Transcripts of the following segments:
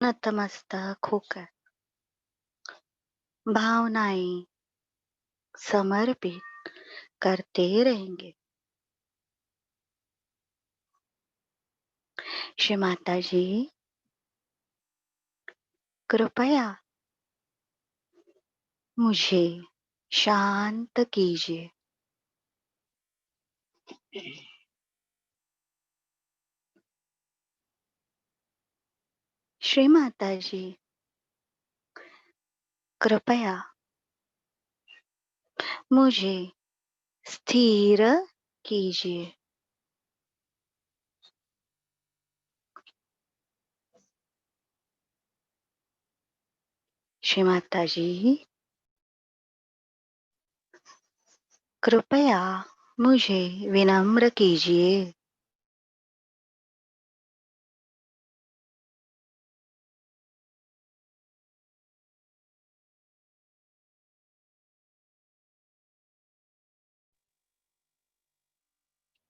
नतमस्तक होकर भावनाएं समर्पित करते रहेंगे। श्री माता जी, कृपया मुझे शांत कीजिए। श्री माता जी, कृपया मुझे स्थिर कीजिए। श्री माता जी, कृपया मुझे विनम्र कीजिए।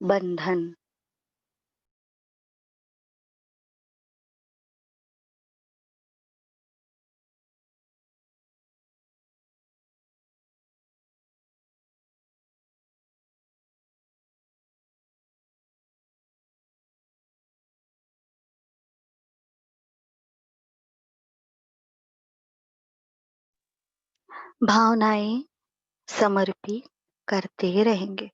बंधन भावनाएं समर्पित करते रहेंगे।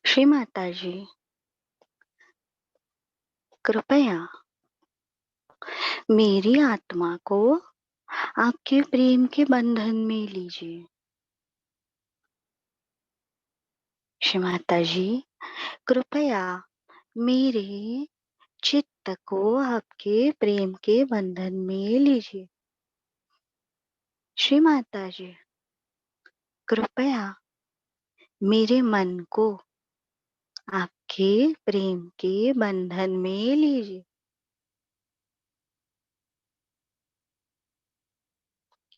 श्री माता जी, कृपया मेरी आत्मा को आपके प्रेम के बंधन में लीजिए। श्री माता जी, कृपया मेरे चित्त को आपके प्रेम के बंधन में लीजिए। श्री माता जी, कृपया मेरे मन को आपके प्रेम के बंधन में लीजिए।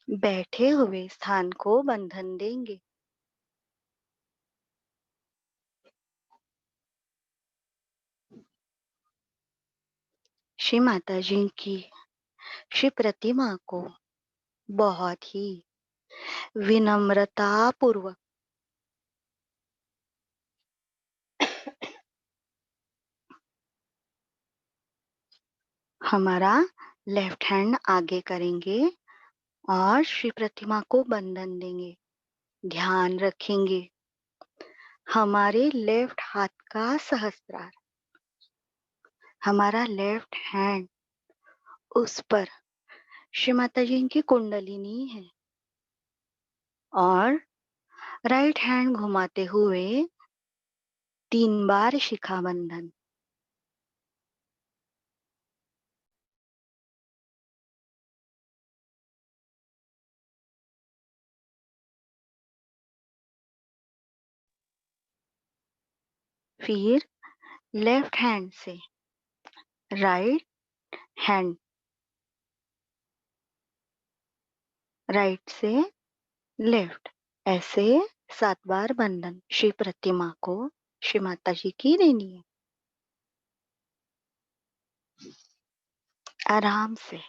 बैठे हुए स्थान को बंधन देंगे। श्री माता जी की श्री प्रतिमा को बहुत ही विनम्रता पूर्वक हमारा लेफ्ट हैंड आगे करेंगे और श्री प्रतिमा को बंधन देंगे। ध्यान रखेंगे हमारे लेफ्ट हाथ का सहस्त्रार, हमारा लेफ्ट हैंड, उस पर श्री माता जी की कुंडलिनी है और राइट हैंड घुमाते हुए 3 बार शिखा बंधन। फिर लेफ्ट हैंड से राइट हैंड, राइट से लेफ्ट, ऐसे 7 बार बंधन श्री प्रतिमा को श्री माता जी की देनी है। आराम से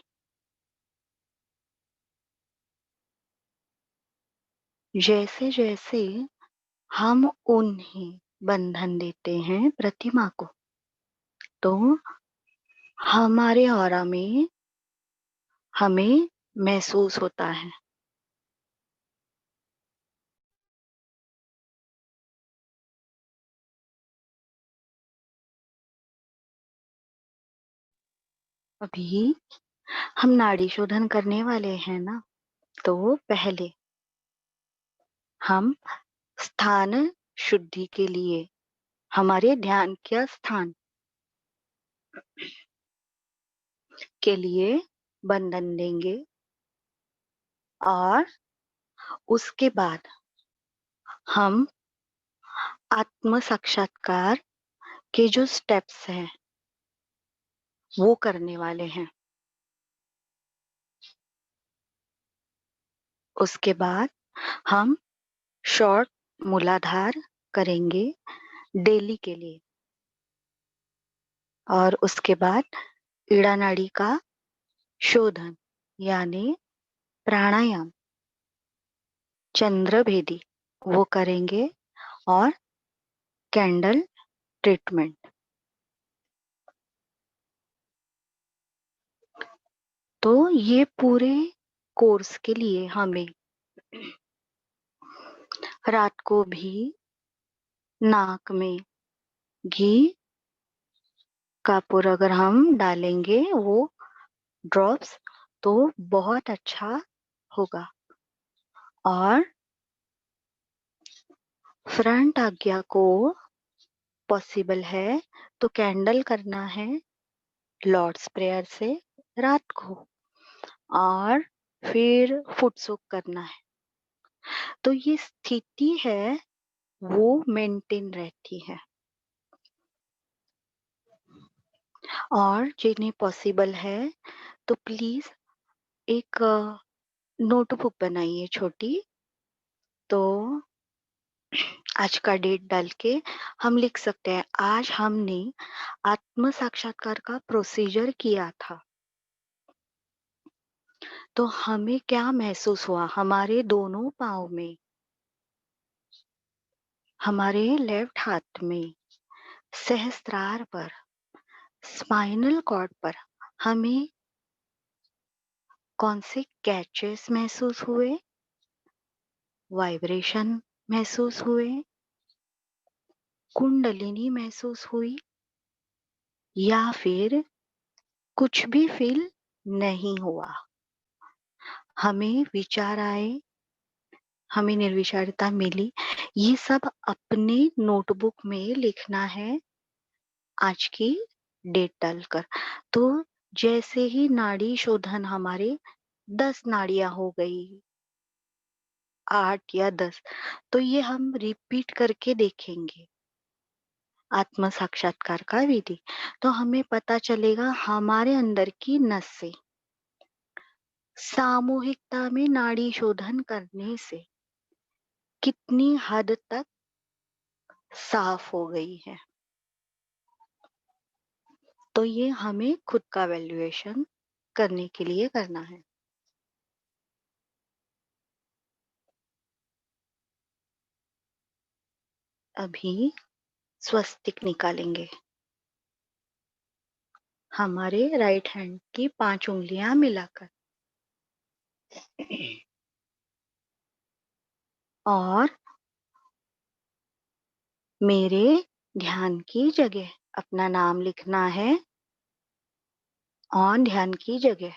जैसे जैसे हम उन्हें बंधन देते हैं प्रतिमा को, तो हमारे ऑरा में हमें महसूस होता है। अभी हम नाड़ी शोधन करने वाले हैं ना, तो पहले हम स्थान शुद्धि के लिए हमारे ध्यान का स्थान के लिए बंधन देंगे। और उसके बाद हम आत्म साक्षात्कार के जो स्टेप्स हैं वो करने वाले हैं। उसके बाद हम शॉर्ट मूलाधार करेंगे डेली के लिए, और उसके बाद ईड़ा नाड़ी का शोधन यानी प्राणायाम चंद्र भेदी वो करेंगे, और कैंडल ट्रीटमेंट। तो ये पूरे कोर्स के लिए हमें रात को भी नाक में घी कपूर अगर हम डालेंगे वो ड्रॉप्स तो बहुत अच्छा होगा। और फ्रंट आज्ञा को पॉसिबल है तो कैंडल करना है लॉर्ड्स प्रेयर से रात को, और फिर फुट सोक करना है। तो ये स्थिति है वो मेंटेन रहती है। और जिन्हें पॉसिबल है तो प्लीज एक नोटबुक बनाइए छोटी, तो आज का डेट डाल के हम लिख सकते हैं आज हमने आत्म साक्षात्कार का प्रोसीजर किया था, तो हमें क्या महसूस हुआ हमारे दोनों पाँव में, हमारे लेफ्ट हाथ में, सहस्त्रार पर, स्पाइनल कॉर्ड पर हमें कौन से कैचेस महसूस हुए, वाइब्रेशन महसूस हुए, कुंडलिनी महसूस हुई, या फिर कुछ भी फील नहीं हुआ। हमें विचार आए, हमें निर्विचारता मिली, ये सब अपने नोटबुक में लिखना है आज की डेट डालकर। तो जैसे ही नाड़ी शोधन हमारे 10 नाड़ियां हो गई, 8 या 10, तो ये हम रिपीट करके देखेंगे आत्म साक्षात्कार का विधि। तो हमें पता चलेगा हमारे अंदर की नसें सामूहिकता में नाड़ी शोधन करने से कितनी हद तक साफ हो गई है। तो ये हमें खुद का वैल्यूएशन करने के लिए करना है। अभी स्वस्तिक निकालेंगे, हमारे राइट हैंड की 5 उंगलियां मिलाकर, और मेरे ध्यान की जगह अपना नाम लिखना है ऑन ध्यान की जगह।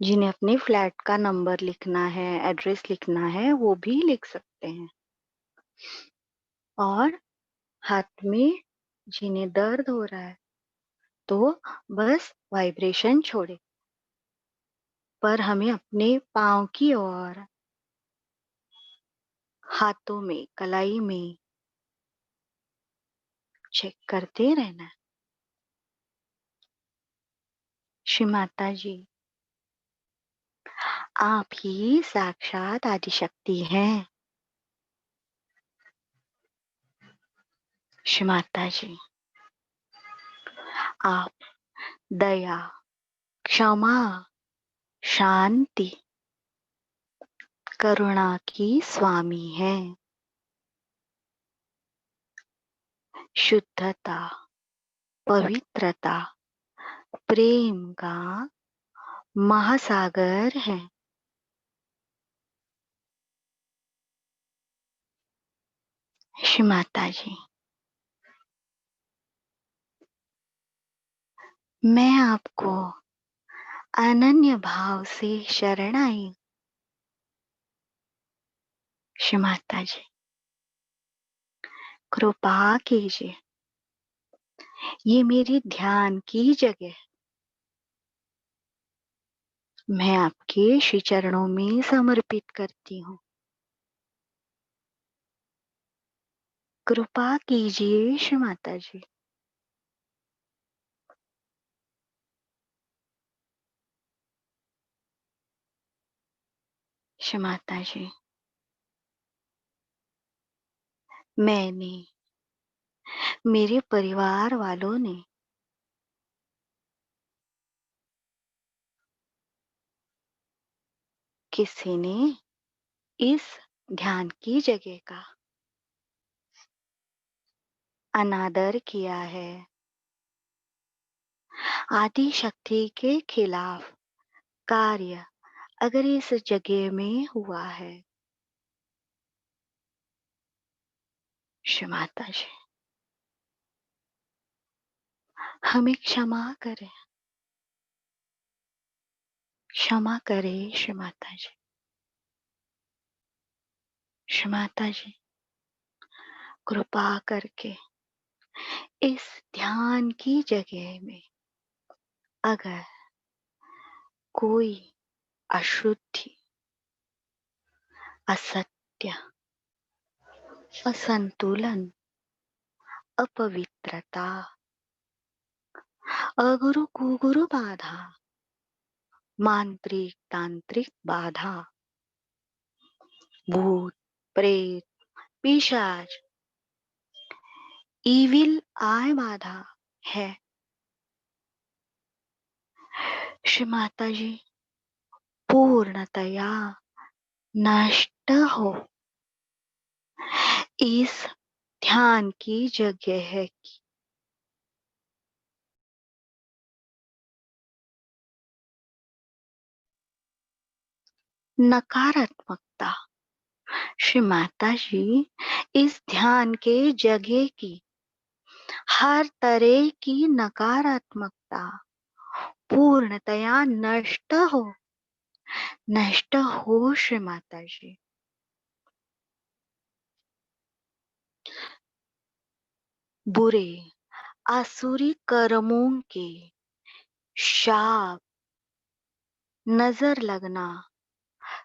जिन्हें अपने फ्लैट का नंबर लिखना है, एड्रेस लिखना है, वो भी लिख सकते हैं। और हाथ में जिन्हें दर्द हो रहा है तो बस वाइब्रेशन छोड़े, पर हमें अपने पाँव की ओर, हाथों में, कलाई में चेक करते रहना। श्री माता जी, आप ही साक्षात आदिशक्ति हैं। श्री माता जी, आप दया, क्षमा, शांति, करुणा की स्वामी हैं। शुद्धता, पवित्रता, प्रेम का महासागर है। श्री माता जी, मैं आपको अनन्य भाव से शरण आई। श्री माता जी, कृपा कीजिए, ये मेरी ध्यान की जगह मैं आपके श्री चरणों में समर्पित करती हूँ। कृपा कीजिए श्री माता जी। श्री माता जी, मैंने, मेरे परिवार वालों ने किसी ने इस ध्यान की जगह का अनादर किया है, आदि शक्ति के खिलाफ कार्य अगर इस जगह में हुआ है, श्री माता जी हमें क्षमा करें, क्षमा करें श्री माता जी। श्री माता जी कृपा करके इस ध्यान की जगह में अगर कोई अशुद्धि, असत्य, असंतुलन, अपवित्रता, अगुरु कुगुरु बाधा, मांत्रिक तांत्रिक बाधा, भूत प्रेत पिशाच, इविल आय बाधा है, श्री माता जी पूर्णतया नष्ट हो। इस ध्यान की जगह है कि नकारात्मकता, श्री माता जी इस ध्यान के जगह की हर तरह की नकारात्मकता पूर्णतया नष्ट हो, नष्ट हो श्री माता जी। बुरे आसुरी कर्मों के शाप, नजर लगना,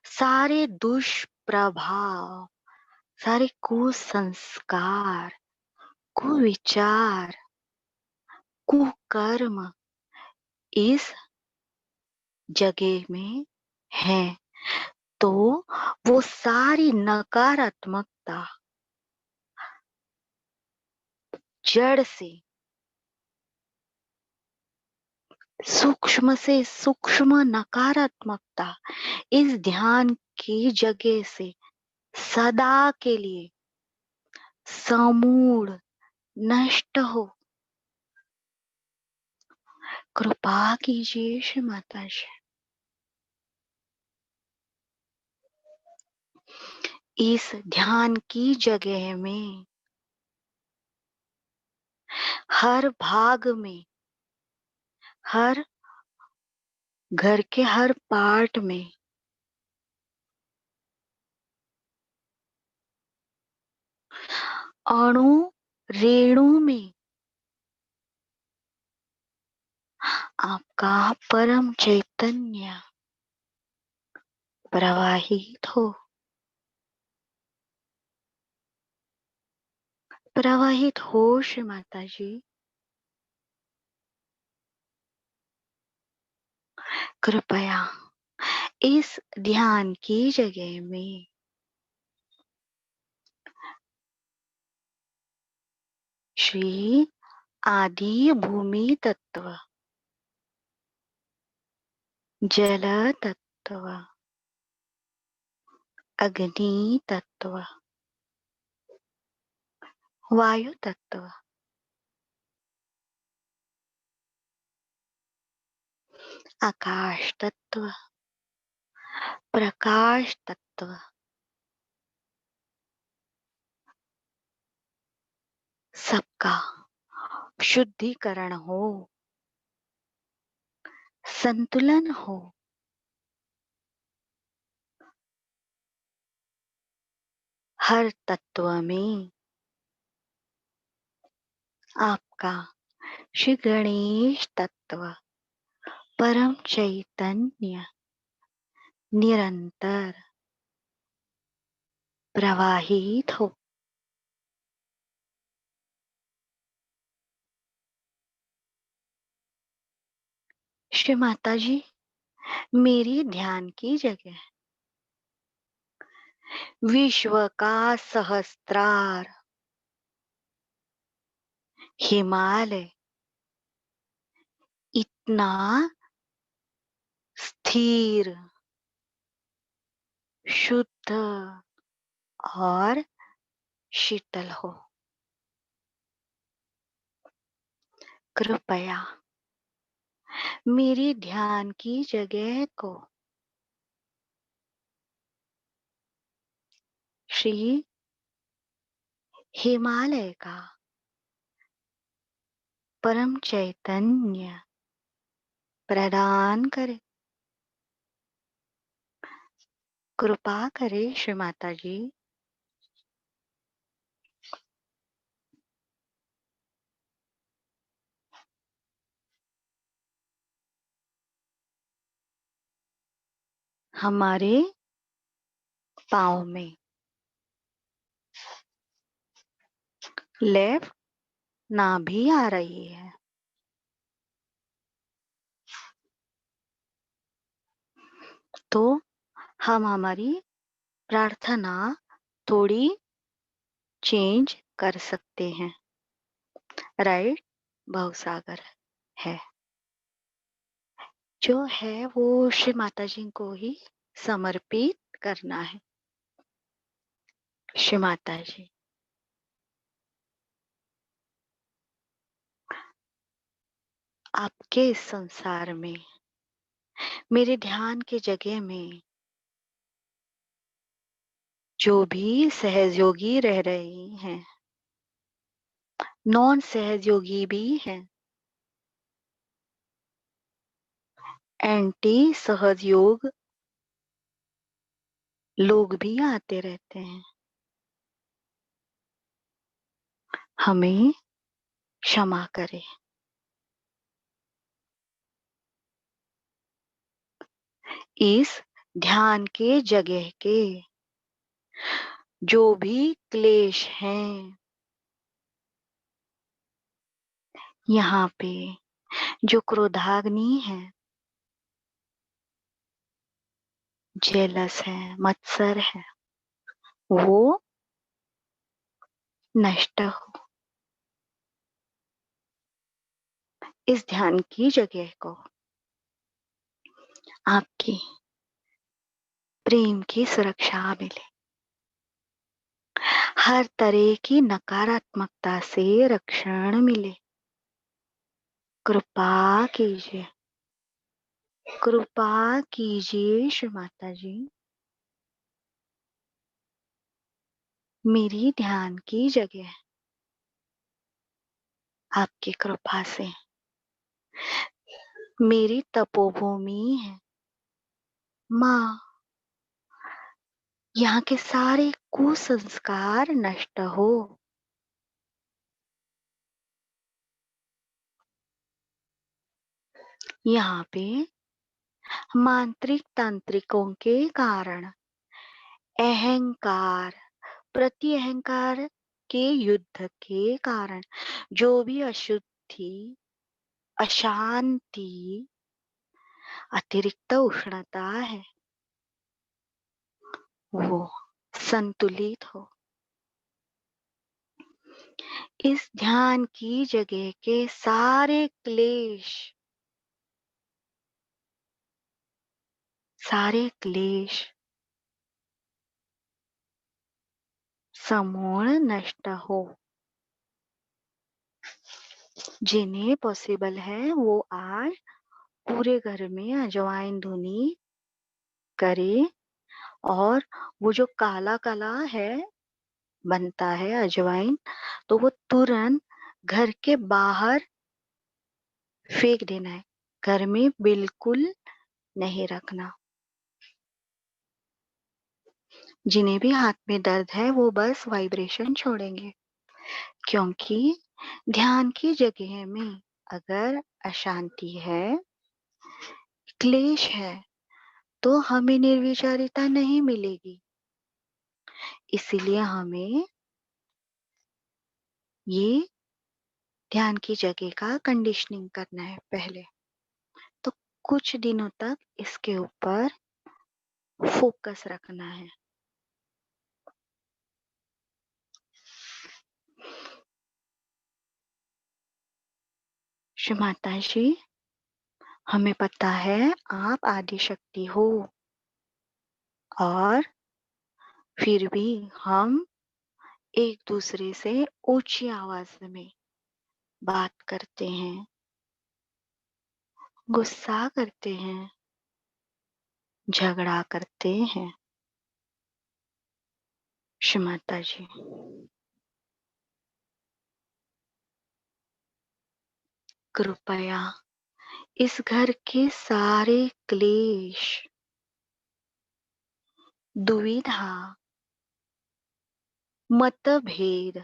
सारे दुष्प्रभाव, सारे कुसंस्कार, कुविचार, कुकर्म इस जगह में है, तो वो सारी नकारात्मकता जड़ से सूक्ष्म नकारात्मकता इस ध्यान की जगह से सदा के लिए समूल नष्ट हो। कृपा कीजिए श्री माता जी। इस ध्यान की जगह में हर भाग में, हर घर के हर पार्ट में अणु रेणु में आपका परम चैतन्य प्रवाहित हो, प्रवाहित हो श्री माता जी। कृपया इस ध्यान की जगह में श्री आदि भूमि तत्व, जल तत्व, अग्नि तत्व, वायु तत्व, आकाश तत्व, प्रकाश तत्व सबका शुद्धिकरण हो, संतुलन हो, हर तत्व में आपका श्री गणेश तत्व, परम चैतन्य निरंतर प्रवाहित हो। श्री माता जी, मेरी ध्यान की जगह विश्व का सहस्त्रार हिमालय इतना स्थिर, शुद्ध और शीतल हो। कृपया मेरी ध्यान की जगह को श्री हिमालय का परम चैतन्य प्रदान करे। कृपा करे श्री माता जी। हमारे पाँव में लेफ्ट नाभि आ रही है, तो हम हमारी प्रार्थना थोड़ी चेंज कर सकते हैं। राइट, भवसागर है जो है वो श्री माता जी को ही समर्पित करना है। श्री माता जी, आपके इस संसार में मेरे ध्यान के जगह में जो भी सहयोगी रह रहे हैं, नॉन सहयोगी भी हैं, एंटी सहयोग लोग भी आते रहते हैं, हमें क्षमा करें। इस ध्यान के जगह के जो भी क्लेश हैं, यहाँ पे जो क्रोधाग्नि है, जेलस है, मत्सर है, वो नष्ट हो। इस ध्यान की जगह को आपकी प्रेम की सुरक्षा मिले, हर तरह की नकारात्मकता से रक्षण मिले। कृपा कीजिए, कृपा कीजिए श्री माता जी। मेरी ध्यान की जगह आपकी कृपा से मेरी तपोभूमि है माँ। यहाँ के सारे कुसंस्कार नष्ट हो। यहाँ पे मांत्रिक तांत्रिकों के कारण अहंकार, प्रति अहंकार के युद्ध के कारण जो भी अशुद्धि, अशांति, अतिरिक्त उष्णता है, वो संतुलित हो। इस ध्यान की जगह के सारे क्लेश, सारे क्लेश समूल नष्ट हो। जिन्हें पॉसिबल है वो आज पूरे घर में अजवाइन धुनी करे, और वो जो काला काला है बनता है अजवाइन, तो वो तुरंत घर के बाहर फेंक देना है, घर में बिल्कुल नहीं रखना। जिन्हें भी हाथ में दर्द है वो बस वाइब्रेशन छोड़ेंगे, क्योंकि ध्यान की जगह में अगर अशांति है, क्लेश है, तो हमें निर्विचारिता नहीं मिलेगी। इसीलिए हमें ये ध्यान की जगह का कंडीशनिंग करना है पहले। तो कुछ दिनों तक इसके ऊपर फोकस रखना है। श्री माता जी, हमें पता है आप आदि शक्ति हो, और फिर भी हम एक दूसरे से ऊंची आवाज में बात करते हैं, गुस्सा करते हैं, झगड़ा करते हैं। श्री माता जी, कृपया इस घर के सारे क्लेश, दुविधा, मतभेद,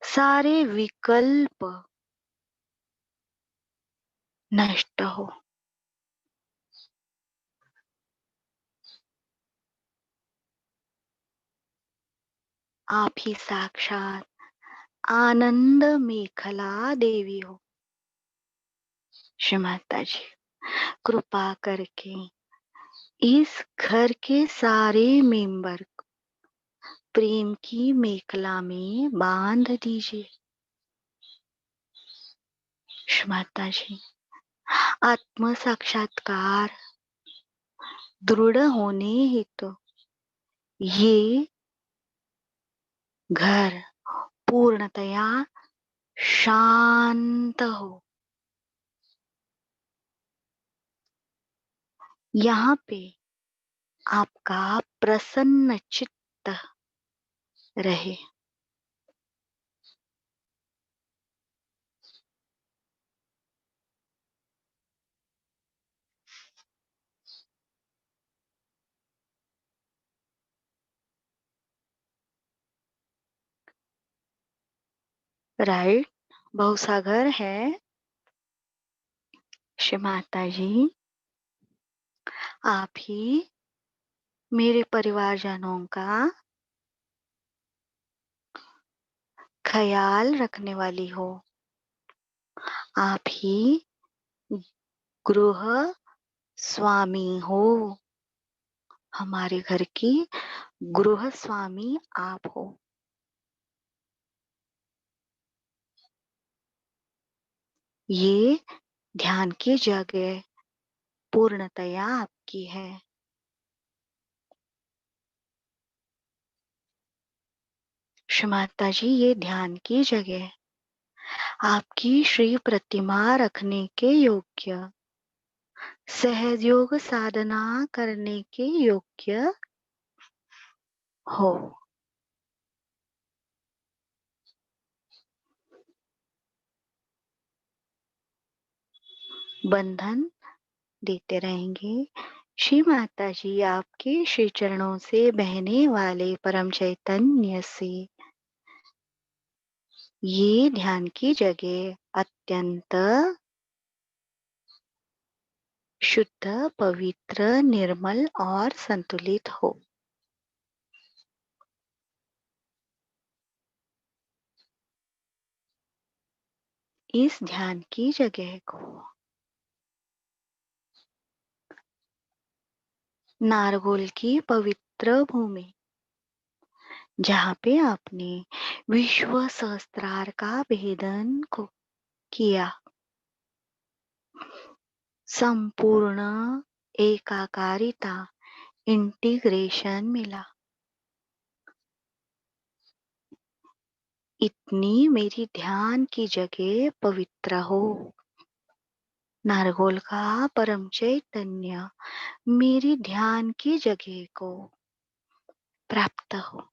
सारे विकल्प नष्ट हो। आप ही साक्षात आनंद मेखला देवी हो। श्री माता जी, कृपा करके इस घर के सारे मेंबर प्रेम की मेखला में बांध दीजिए। श्री माता जी, आत्म साक्षात्कार दृढ़ होने हेतु ये घर पूर्णतया शांत हो। यहाँ पे आपका प्रसन्न चित्त रहे। राइट, बहुत सा घर है। श्री माता जी, आप ही मेरे परिवारजनों का ख्याल रखने वाली हो। आप ही गृह स्वामी हो। हमारे घर की गृह स्वामी आप हो। ये ध्यान की जगह पूर्णतया आपकी है। श्री माता जी, ये ध्यान की जगह आपकी श्री प्रतिमा रखने के योग्य, सहयोग साधना करने के योग्य हो। बंधन देते रहेंगे। श्री माता जी, आपके श्री चरणों से बहने वाले परम चैतन्य से ये ध्यान की जगह अत्यंत शुद्ध, पवित्र, निर्मल और संतुलित हो। इस ध्यान की जगह को नारगोल की पवित्र भूमि, जहाँ पे आपने विश्व सहस्त्रार का भेदन को किया, संपूर्ण एकाकारिता, इंटीग्रेशन मिला, इतनी मेरी ध्यान की जगह पवित्र हो। नारगोल का परम चैतन्य मेरी ध्यान की जगह को प्राप्त हो।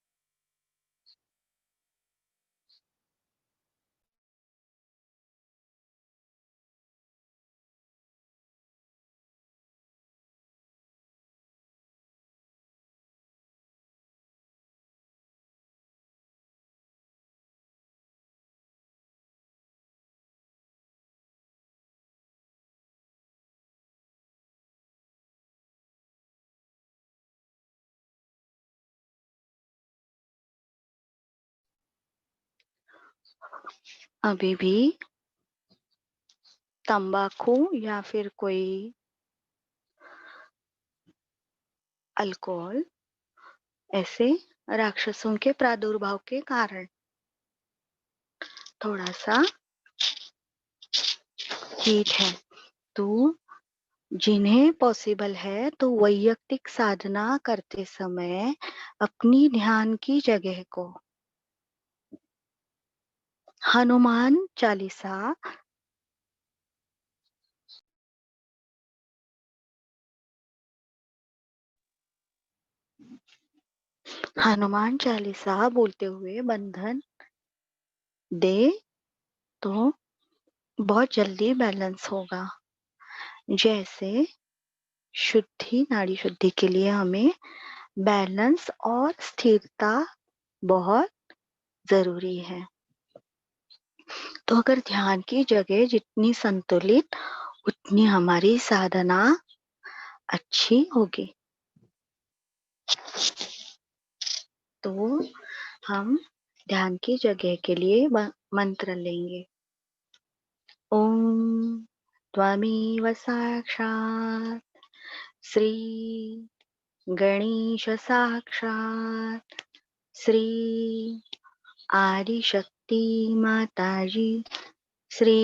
अभी भी तंबाकू या फिर कोई अल्कोहल ऐसे राक्षसों के प्रादुर्भाव के कारण थोड़ा सा हीट है। तो जिन्हें पॉसिबल है तो वैयक्तिक साधना करते समय अपनी ध्यान की जगह को हनुमान चालीसा हनुमान चालीसा बोलते हुए बंधन दे तो बहुत जल्दी बैलेंस होगा। जैसे नाड़ी शुद्धि के लिए हमें बैलेंस और स्थिरता बहुत जरूरी है। तो अगर ध्यान की जगह जितनी संतुलित उतनी हमारी साधना अच्छी होगी। तो हम ध्यान की जगह के लिए मंत्र लेंगे। ओम त्वमेव साक्षात् श्री गणेश साक्षात् श्री आदिशक्ति माताजी श्री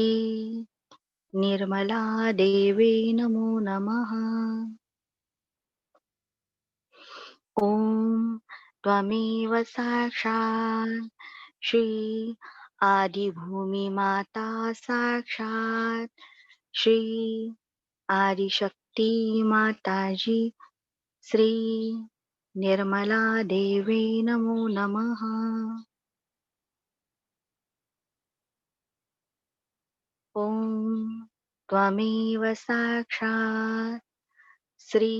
निर्मला देवी नमो नमः। ओम त्वमेव साक्षात् श्री आदिभूमि माता साक्षात् श्री आदिशक्ति माताजी श्री निर्मला देवी नमो नमः। ओम त्वमेव साक्षात् श्री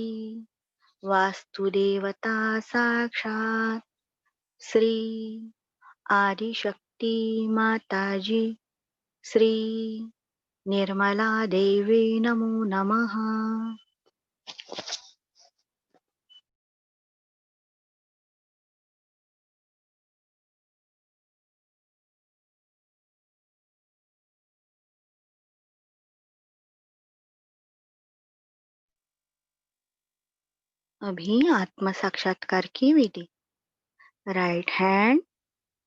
वास्तुदेवता साक्षात् श्री आदिशक्ति माताजी श्री निर्मला देवी नमो नमः। अभी आत्म साक्षात्कार की विधि। राइट हैंड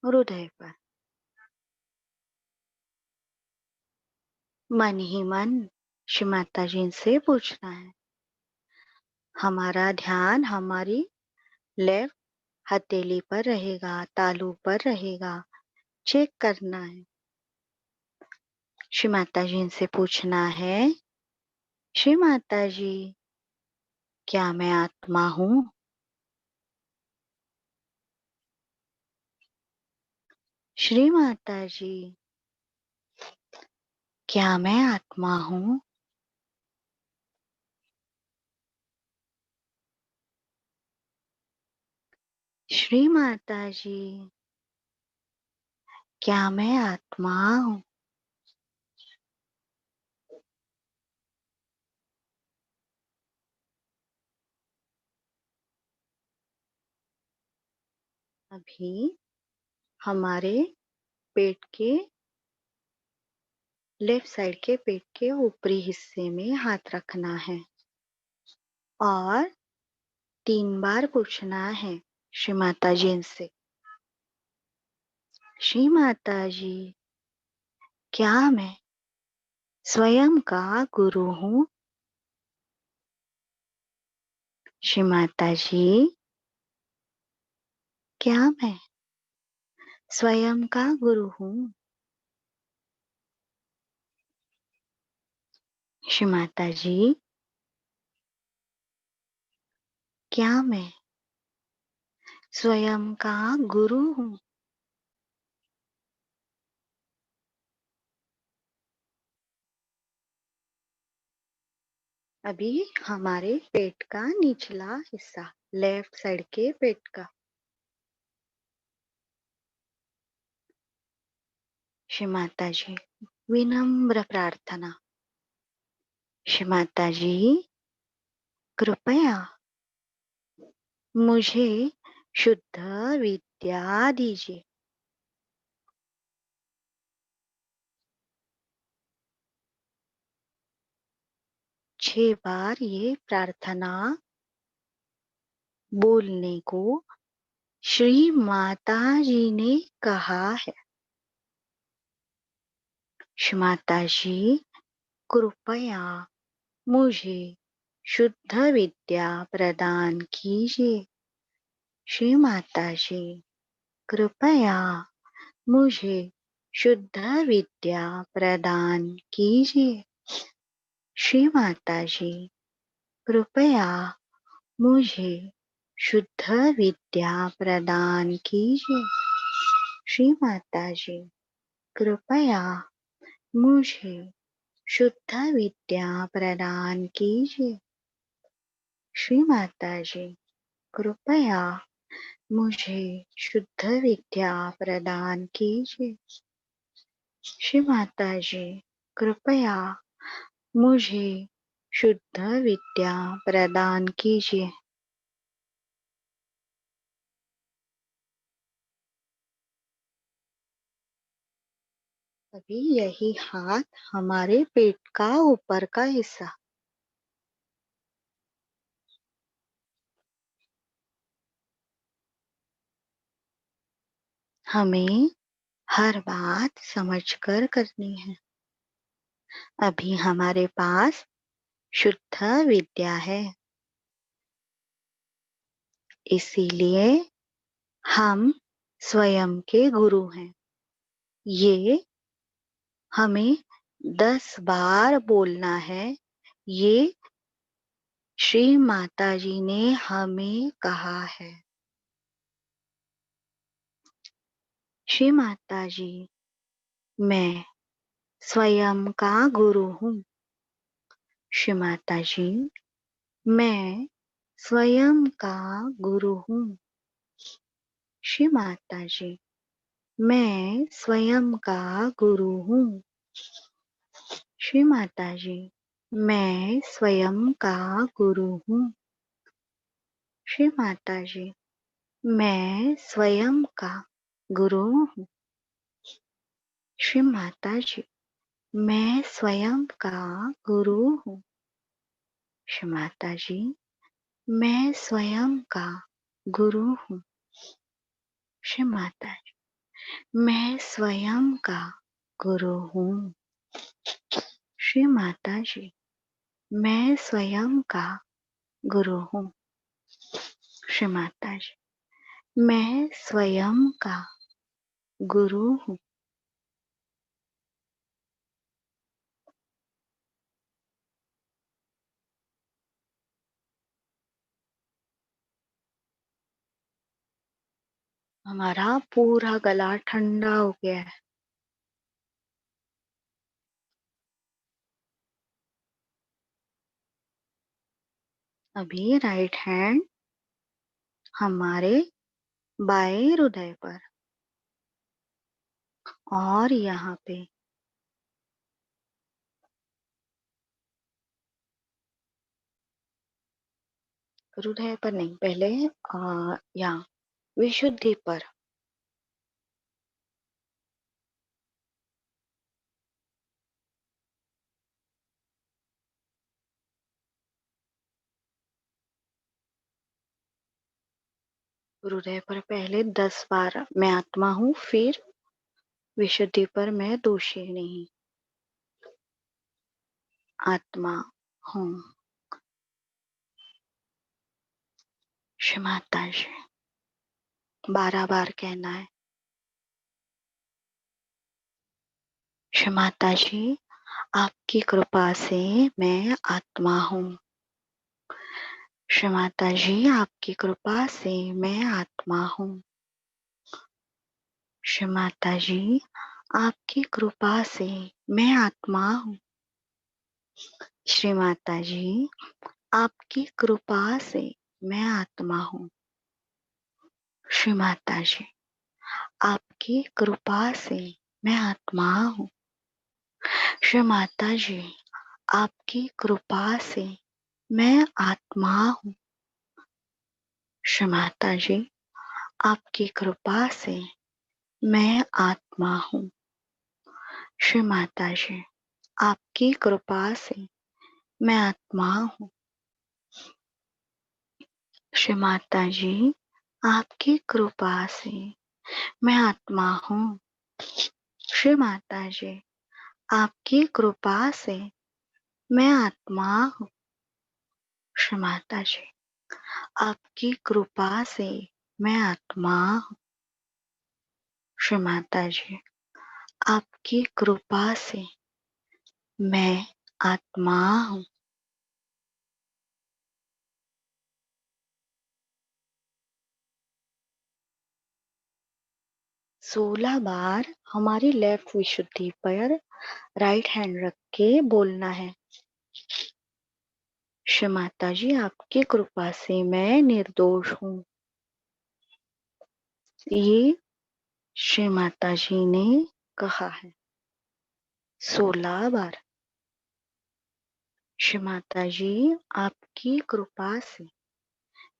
हृदय पर, मन ही मन श्री माता जी से पूछना है। हमारा ध्यान हमारी लेफ्ट हथेली पर रहेगा, तालू पर रहेगा। चेक करना है। श्री माता जी से पूछना है, श्री माता जी क्या मैं आत्मा हूँ? श्री माता जी क्या मैं आत्मा हूँ? श्री माता जी क्या मैं आत्मा हूँ? अभी हमारे पेट के लेफ्ट साइड के पेट के ऊपरी हिस्से में हाथ रखना है और 3 बार पूछना है श्री माता जी से, श्री माता जी क्या मैं स्वयं का गुरु हूँ? श्री माता जी क्या मैं स्वयं का गुरु हूँ? श्री माता जी क्या मैं स्वयं का गुरु हूँ? अभी हमारे पेट का निचला हिस्सा, लेफ्ट साइड के पेट का, श्री माता जी विनम्र प्रार्थना, श्री माता जी कृपया मुझे शुद्ध विद्या दीजिए। 6 बार ये प्रार्थना बोलने को श्री माता जी ने कहा है। श्री माता जी, कृपया मुझे शुद्ध विद्या प्रदान कीजिए। श्री माता जी, कृपया मुझे शुद्ध विद्या प्रदान कीजिए। श्री माता जी, कृपया मुझे शुद्ध विद्या प्रदान कीजिए। श्री माता जी, कृपया मुझे शुद्ध विद्या प्रदान कीजिए। श्री माता जी, कृपया मुझे शुद्ध विद्या प्रदान कीजिए। श्री माता जी, कृपया मुझे शुद्ध विद्या प्रदान कीजिए। अभी यही हाथ हमारे पेट का ऊपर का हिस्सा, हमें हर बात समझकर करनी है। अभी हमारे पास शुद्ध विद्या है, इसीलिए हम स्वयं के गुरु हैं। ये हमें 10 बार बोलना है। ये श्री माता जी ने हमें कहा है। श्री माता जी, मैं स्वयं का गुरु हूँ। श्री माता जी, मैं स्वयं का गुरु हूँ। श्री माता जी, मैं स्वयं का गुरु हूँ। श्री माता जी, मैं स्वयं का गुरु हूँ। श्री माता जी, मैं स्वयं का गुरु हूँ। श्री माता जी, मैं स्वयं का गुरु हूँ। श्री माता जी, मैं स्वयं का गुरु हूँ। श्री माता जी, मैं स्वयं का गुरु हूँ। श्री माता जी, मैं स्वयं का गुरु हूँ। श्री माता जी, मैं स्वयं का गुरु हूँ। हमारा पूरा गला ठंडा हो गया है। अभी राइट हैंड हमारे बाएं हृदय पर और यहाँ पे हृदय पर नहीं, पहले यहाँ विशुद्धि पर। हृदय पर पहले 10 बार मैं आत्मा हूँ, फिर विशुद्धि पर मैं दोषी नहीं आत्मा हूँ। श्री माता जी, 12 बार कहना है। श्री माता जी, आपकी कृपा से मैं आत्मा हूँ। श्री माता जी, आपकी कृपा से मैं आत्मा हूँ। श्री माता जी, आपकी कृपा से मैं आत्मा हूँ। श्री माता जी, आपकी कृपा से मैं आत्मा हूँ। श्री माता जी, आपकी कृपा से मैं आत्मा हूँ। श्री माता जी, आपकी कृपा से मैं आत्मा हूँ। श्री माता जी, आपकी कृपा से मैं आत्मा हूँ। श्री माता जी, आपकी कृपा से मैं आत्मा हूँ। श्री माता जी, आपकी कृपा से मैं आत्मा हूँ। श्री माता जी, आपकी कृपा से मैं आत्मा हूँ। श्री माता जी, आपकी कृपा से मैं आत्मा हूँ। श्री माता जी, आपकी कृपा से मैं आत्मा हूँ। 16 बार हमारी लेफ्ट विशुद्धि पर राइट हैंड रख के बोलना है। श्री माता जी, आपकी कृपा से मैं निर्दोष हूँ। ये श्री माता जी ने कहा है 16 बार। श्री माता जी, आपकी कृपा से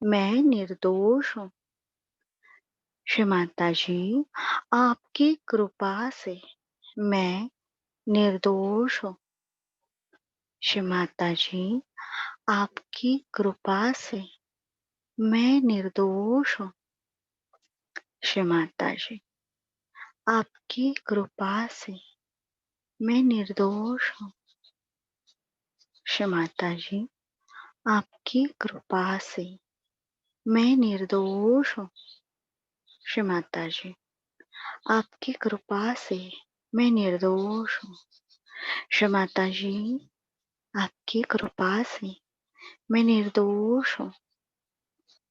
मैं निर्दोष हूँ। श्री माता जी, आपकी कृपा से मैं निर्दोष हूँ। श्री माता जी, आपकी कृपा से मैं निर्दोष हूँ। श्री माता जी, आपकी कृपा से मैं निर्दोष हूँ। श्री माता जी, आपकी कृपा से मैं निर्दोष हूँ। श्री माता जी, आपकी कृपा से मैं निर्दोष हूँ। श्री माता जी, आपकी कृपा से मैं निर्दोष हूँ।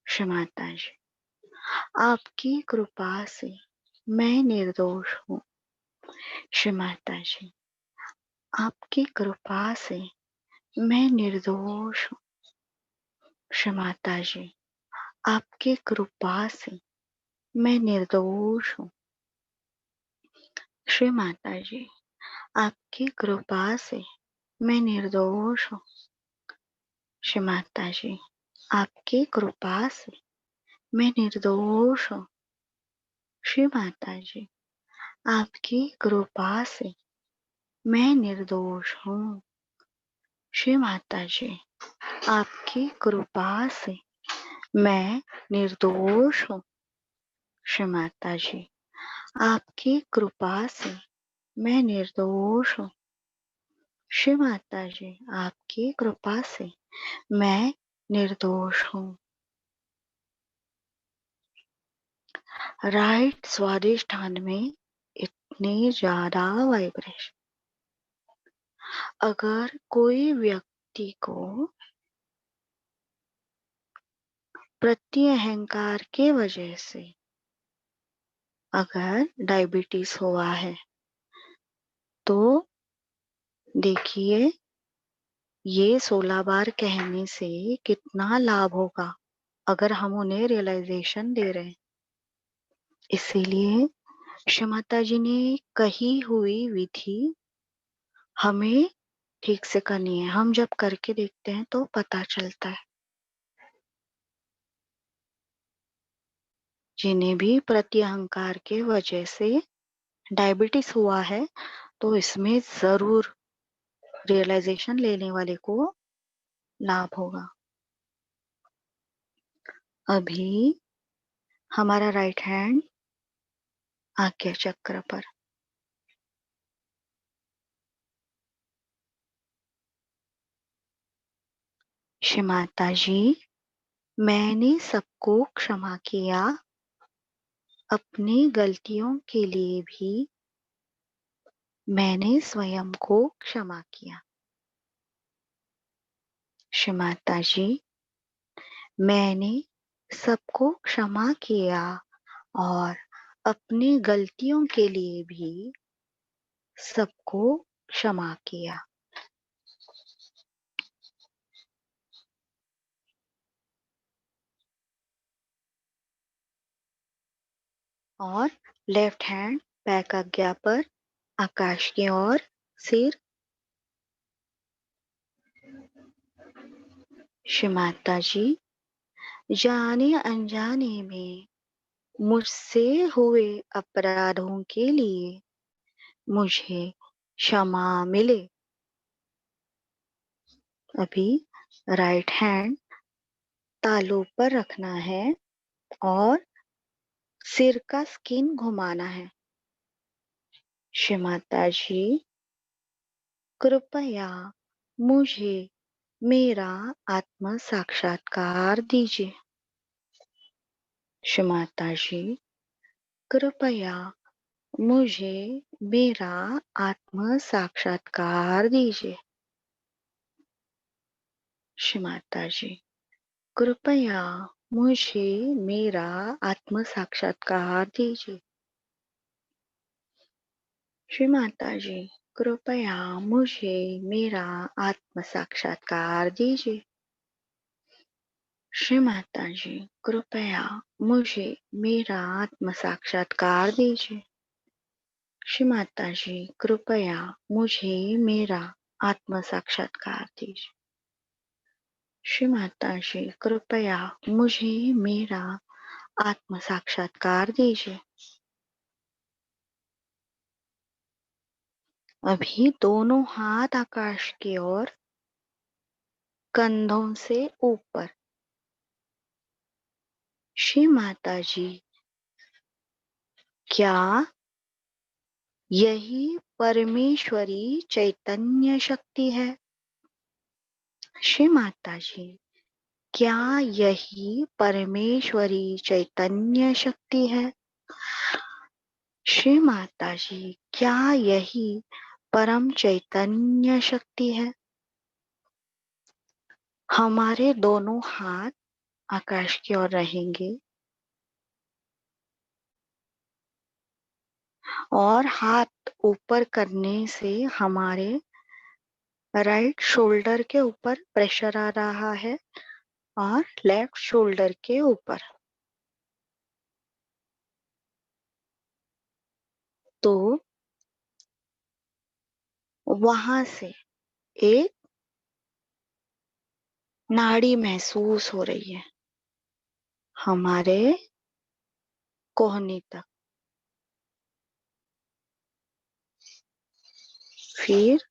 श्री माता जी, आपकी कृपा से मैं निर्दोष हूँ। श्री माता जी, आपकी कृपा से मैं निर्दोष हूँ। श्री माता जी, आपकी कृपा से मैं निर्दोष हूँ। श्री माता जी, आपकी कृपा से मैं निर्दोष हूँ। श्री माता जी, आपकी कृपा से मैं निर्दोष हूँ। श्री माता जी, आपकी कृपा से मैं निर्दोष हूँ। श्री माता जी, आपकी कृपा से मैं निर्दोष हूँ। श्री माता जी, आपकी कृपा से मैं निर्दोष हूँ। श्री माता जी, आपकी कृपा से मैं निर्दोष हूँ। राइट स्वादिष्ठान में इतने ज्यादा वाइब्रेशन, अगर कोई व्यक्ति को प्रति अहंकार के वजह से अगर डायबिटीज हुआ है तो देखिए ये 16 बार कहने से कितना लाभ होगा अगर हम उन्हें रियलाइजेशन दे रहे हैं। इसीलिए श्री माता जी ने कही हुई विधि हमें ठीक से करनी है। हम जब करके देखते हैं तो पता चलता है। जिन्हें भी प्रति अहंकार के वजह से डायबिटीज हुआ है तो इसमें जरूर रियलाइजेशन लेने वाले को लाभ होगा। अभी हमारा राइट हैंड आज्ञा चक्र पर, श्री माता जी, मैंने सबको क्षमा किया, अपनी गलतियों के लिए भी मैंने स्वयं को क्षमा किया। श्री माता जी, मैंने सबको क्षमा किया और अपनी गलतियों के लिए भी सबको क्षमा किया। और लेफ्ट हैंड बैक आज्ञा पर आकाश की ओर सिर। श्री माता जी, जाने अनजाने में मुझसे हुए अपराधों के लिए मुझे क्षमा मिले। अभी राइट हैंड तालू पर रखना है और सिर का स्किन घुमाना है। श्री माता जी, कृपया मुझे मेरा आत्म साक्षात्कार दीजिए। श्री माता जी, कृपया मुझे मेरा आत्म साक्षात्कार दीजिए। श्री माता जी, कृपया मुझे मेरा आत्म साक्षात्कार दीजिए। श्री माता जी, कृपया मुझे मेरा आत्म साक्षात्कार दीजिए। श्री माता जी, कृपया मुझे मेरा आत्म साक्षात्कार दीजिए। श्री माता जी, कृपया मुझे मेरा आत्म साक्षात्कार दीजिए। श्री माता जी, कृपया मुझे मेरा आत्म साक्षात्कार दीजिए। अभी दोनों हाथ आकाश की ओर, कंधों से ऊपर। श्री माता जी, क्या यही परमेश्वरी चैतन्य शक्ति है? श्री माता जी, क्या यही परमेश्वरी चैतन्य शक्ति है? श्री माता जी, क्या यही परम चैतन्य शक्ति है? हमारे दोनों हाथ आकाश की ओर रहेंगे और हाथ ऊपर करने से हमारे राइट शोल्डर के ऊपर प्रेशर आ रहा है और लेफ्ट शोल्डर के ऊपर। तो वहां से एक नाड़ी महसूस हो रही है हमारे कोहनी तक, फिर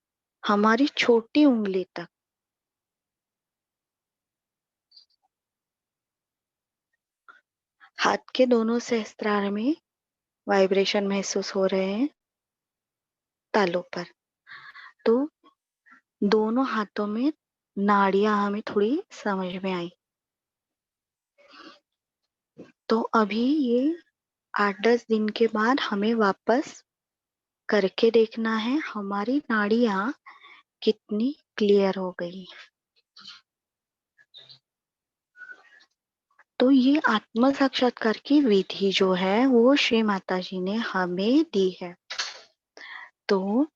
हमारी छोटी उंगली तक, हाथ के दोनों सहस्त्रार में वाइब्रेशन महसूस हो रहे हैं तालू पर। तो दोनों हाथों में नाड़ियां हमें थोड़ी समझ में आई। तो अभी ये 8-10 दिन के बाद हमें वापस करके देखना है हमारी नाड़ियां कितनी क्लियर हो गई। तो ये आत्म साक्षात्कार की विधि जो है वो श्री माता जी ने हमें दी है। तो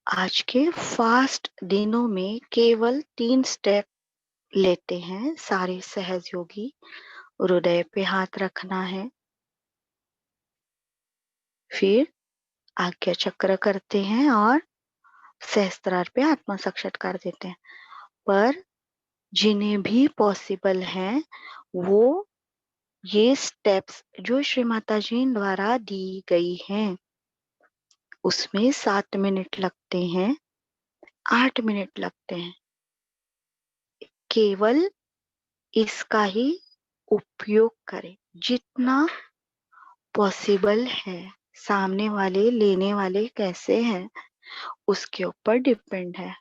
आज के फास्ट दिनों में केवल 3 स्टेप लेते हैं सारे सहज योगी। हृदय पे हाथ रखना है, फिर आज्ञा चक्र करते हैं और सहस्त्रार पे आत्म साक्षात्कार देते हैं। पर जिन्हें भी पॉसिबल है वो ये स्टेप्स जो श्री माता जी द्वारा दी गई हैं उसमें 7 मिनट लगते हैं, 8 मिनट लगते हैं, केवल इसका ही उपयोग करें जितना पॉसिबल है। सामने वाले लेने वाले कैसे हैं उसके ऊपर डिपेंड है।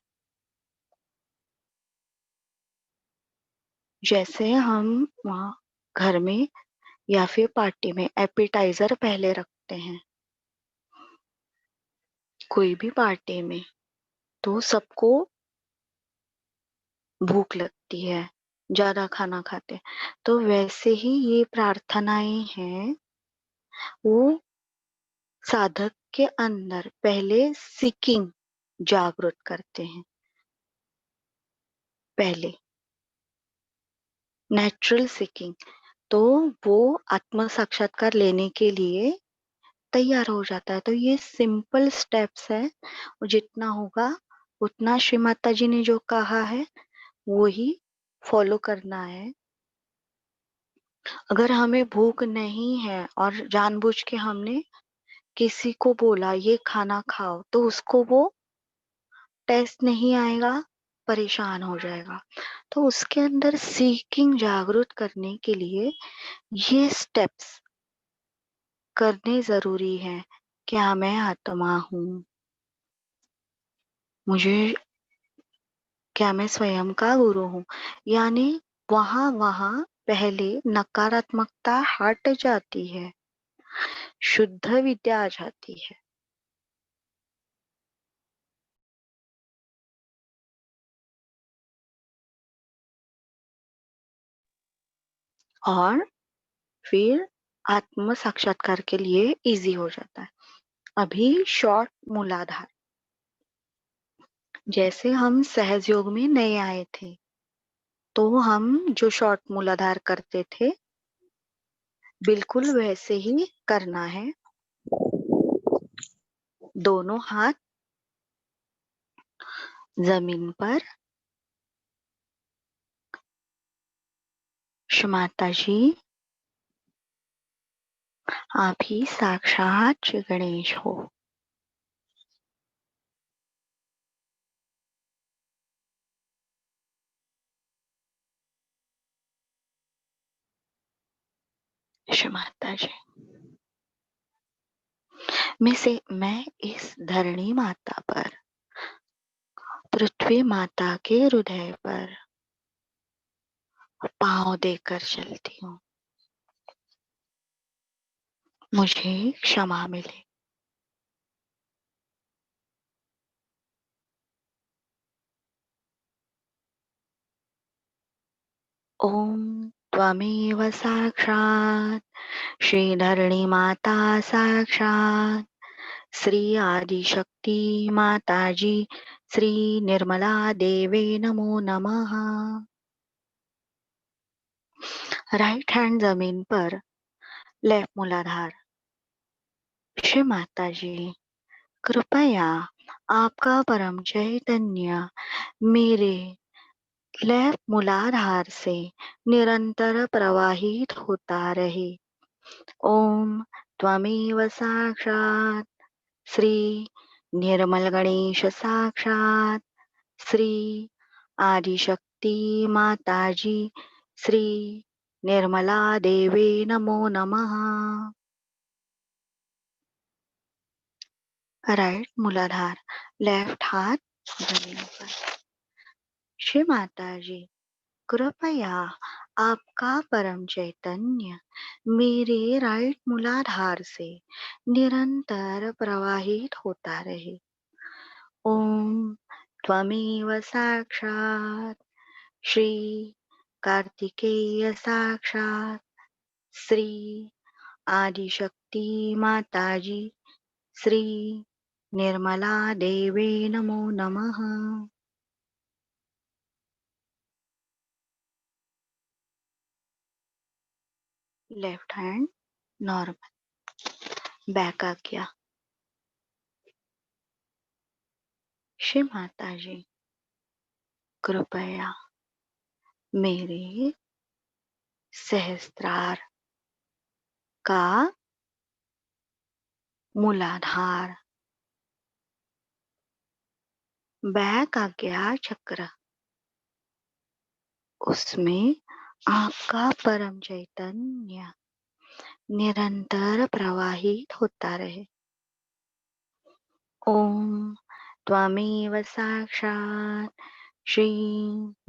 जैसे हम वहाँ घर में या फिर पार्टी में एपिटाइजर पहले रखते हैं, कोई भी पार्टी में, तो सबको भूख लगती है, ज्यादा खाना खाते हैं, तो वैसे ही ये प्रार्थनाएं हैं वो साधक के अंदर पहले सीकिंग जागृत करते हैं। पहले नेचुरल सीकिंग, तो वो आत्म साक्षात्कार लेने के लिए तैयार हो जाता है। तो ये सिंपल स्टेप्स है, जितना होगा उतना श्री माता जी ने जो कहा है वो ही फॉलो करना है। अगर हमें भूख नहीं है और जानबूझ के हमने किसी को बोला ये खाना खाओ तो उसको वो टेस्ट नहीं आएगा, परेशान हो जाएगा। तो उसके अंदर सीकिंग जागृत करने के लिए ये स्टेप्स करने ज़रूरी हैं। क्या मैं आत्मा हूँ? मुझे क्या मैं स्वयं का गुरु हूँ? यानी वहाँ वहाँ पहले नकारात्मकता हट जाती है, शुद्ध विद्या आ जाती है। और फिर आत्म साक्षात्कार के लिए इजी हो जाता है। अभी शॉर्ट मूलाधार, जैसे हम सहज योग में नए आए थे तो हम जो शॉर्ट मूलाधार करते थे बिल्कुल वैसे ही करना है। दोनों हाथ जमीन पर। माता जी, आप ही साक्षात श्री गणेश हो। माता जी, मैं इस धरणी माता पर, पृथ्वी माता के हृदय पर पांव देकर चलती हूँ। मुझे क्षमा मिले। ओम त्वमेव साक्षात् श्रीधरणी माता साक्षात् श्री आदिशक्ति माता जी श्री निर्मला देवे नमो नमः। राइट हैंड जमीन पर, लेफ्ट मूलाधार। श्री माता जी, कृपया आपका परम चैतन्य मेरे लेफ्ट मूलाधार से निरंतर प्रवाहित होता रहे। ओम त्वमेव साक्षात् श्री निर्मल गणेश साक्षात् श्री आदिशक्ति माता जी श्री निर्मला देवे नमो नमः। राइट मूलाधार, लेफ्ट हाथ जमीन पर। श्री माता जी, कृपया आपका परम चैतन्य मेरे राइट मूलाधार से निरंतर प्रवाहित होता रहे। ओम त्वमेव साक्षात् श्री कार्तिकेय साक्षात् श्री आदिशक्ति माता जी श्री निर्मला देवे नमो नमः। लेफ्ट हैंड नॉर्मल, बैक आ गया। श्री माता जी, कृपया मेरे सहस्त्रार का मूलाधार, बैक आ गया चक्र, उसमें आपका परम चैतन्य निरंतर प्रवाहित होता रहे। ओम त्वमेव साक्षात् श्री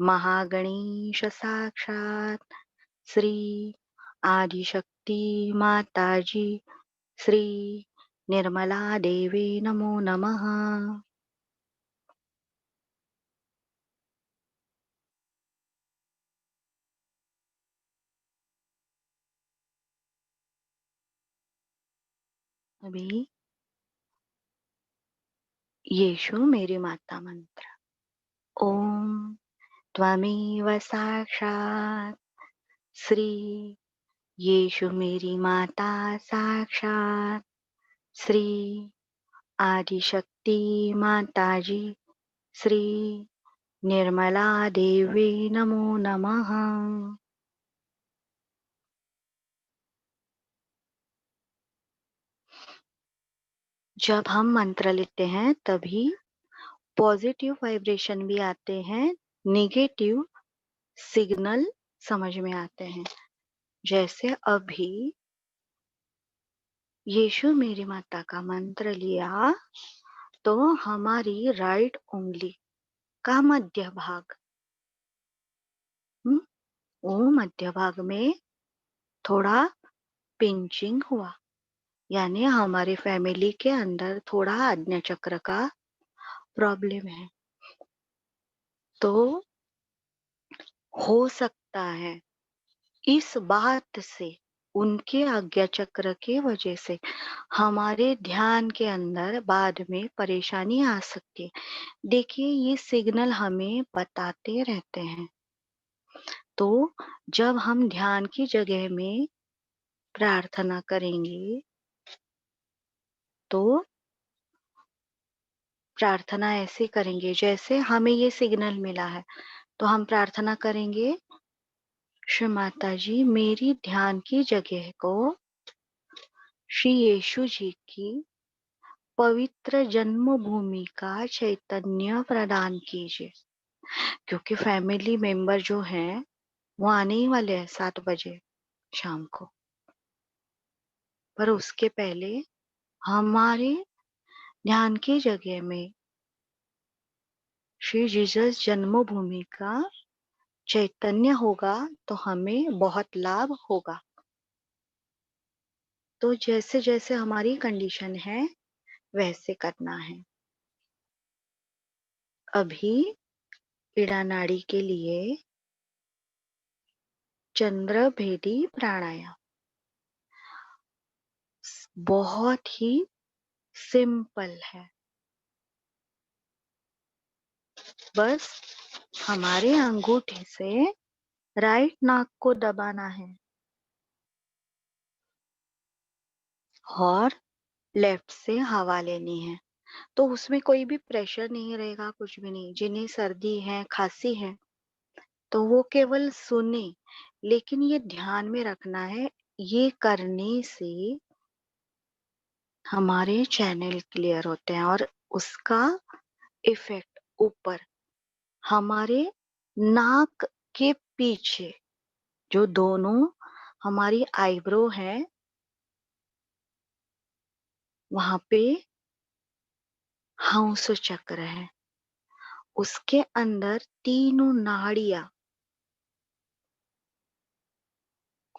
महागणेश साक्षात् श्री आदिशक्ति माता जी श्री निर्मला देवी नमो नमः। अभी यीशु मेरी माता मंत्र। ओम त्वमेव साक्षात् श्री यीशु मेरी माता साक्षात् श्री आदिशक्ति माता जी श्री निर्मला देवी नमो नमः। जब हम मंत्र लेते हैं तभी पॉजिटिव वाइब्रेशन भी आते हैं, नेगेटिव सिग्नल समझ में आते हैं। जैसे अभी यीशु मेरी माता का मंत्र लिया तो हमारी राइट उंगली का मध्य भाग, वो मध्य भाग में थोड़ा पिंचिंग हुआ, यानी हमारी फैमिली के अंदर थोड़ा आज्ञा चक्र का प्रॉब्लम है। तो हो सकता है इस बात से, उनके आज्ञा चक्र के वजह से हमारे ध्यान के अंदर बाद में परेशानी आ सकती है। देखिए, ये सिग्नल हमें बताते रहते हैं। तो जब हम ध्यान की जगह में प्रार्थना करेंगे तो प्रार्थना ऐसे करेंगे, जैसे हमें ये सिग्नल मिला है तो हम प्रार्थना करेंगे, श्री माता जी मेरी ध्यान की जगह को श्री यीशु जी की पवित्र जन्मभूमि का चैतन्य प्रदान कीजिए। क्योंकि फैमिली मेंबर जो हैं वो आने ही वाले हैं 7 बजे शाम को, पर उसके पहले हमारे ध्यान की जगह में श्री जीसस जन्मभूमि का चैतन्य होगा तो हमें बहुत लाभ होगा। तो जैसे जैसे हमारी कंडीशन है वैसे करना है। अभी इड़ा नाड़ी के लिए चंद्र भेदी प्राणायाम बहुत ही सिंपल है। बस हमारे अंगूठे से राइट नाक को दबाना है और लेफ्ट से हवा लेनी है। तो उसमें कोई भी प्रेशर नहीं रहेगा, कुछ भी नहीं। जिन्हें सर्दी है, खांसी है, तो वो केवल सुने, लेकिन ये ध्यान में रखना है, ये करने से हमारे चैनल क्लियर होते हैं और उसका इफेक्ट ऊपर हमारे नाक के पीछे जो दोनों हमारी आईब्रो है वहां पे हंस चक्र है, उसके अंदर तीनों नाड़ियां